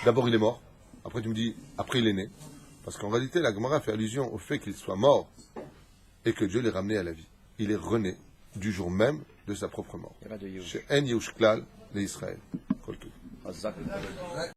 d'abord il est mort, après tu me dis après il est né? Parce qu'en réalité, la Gemara fait allusion au fait qu'il soit mort et que Dieu l'ait ramené à la vie. Il est rené du jour même de sa propre mort. Chez En Yehush Klal, les Israël.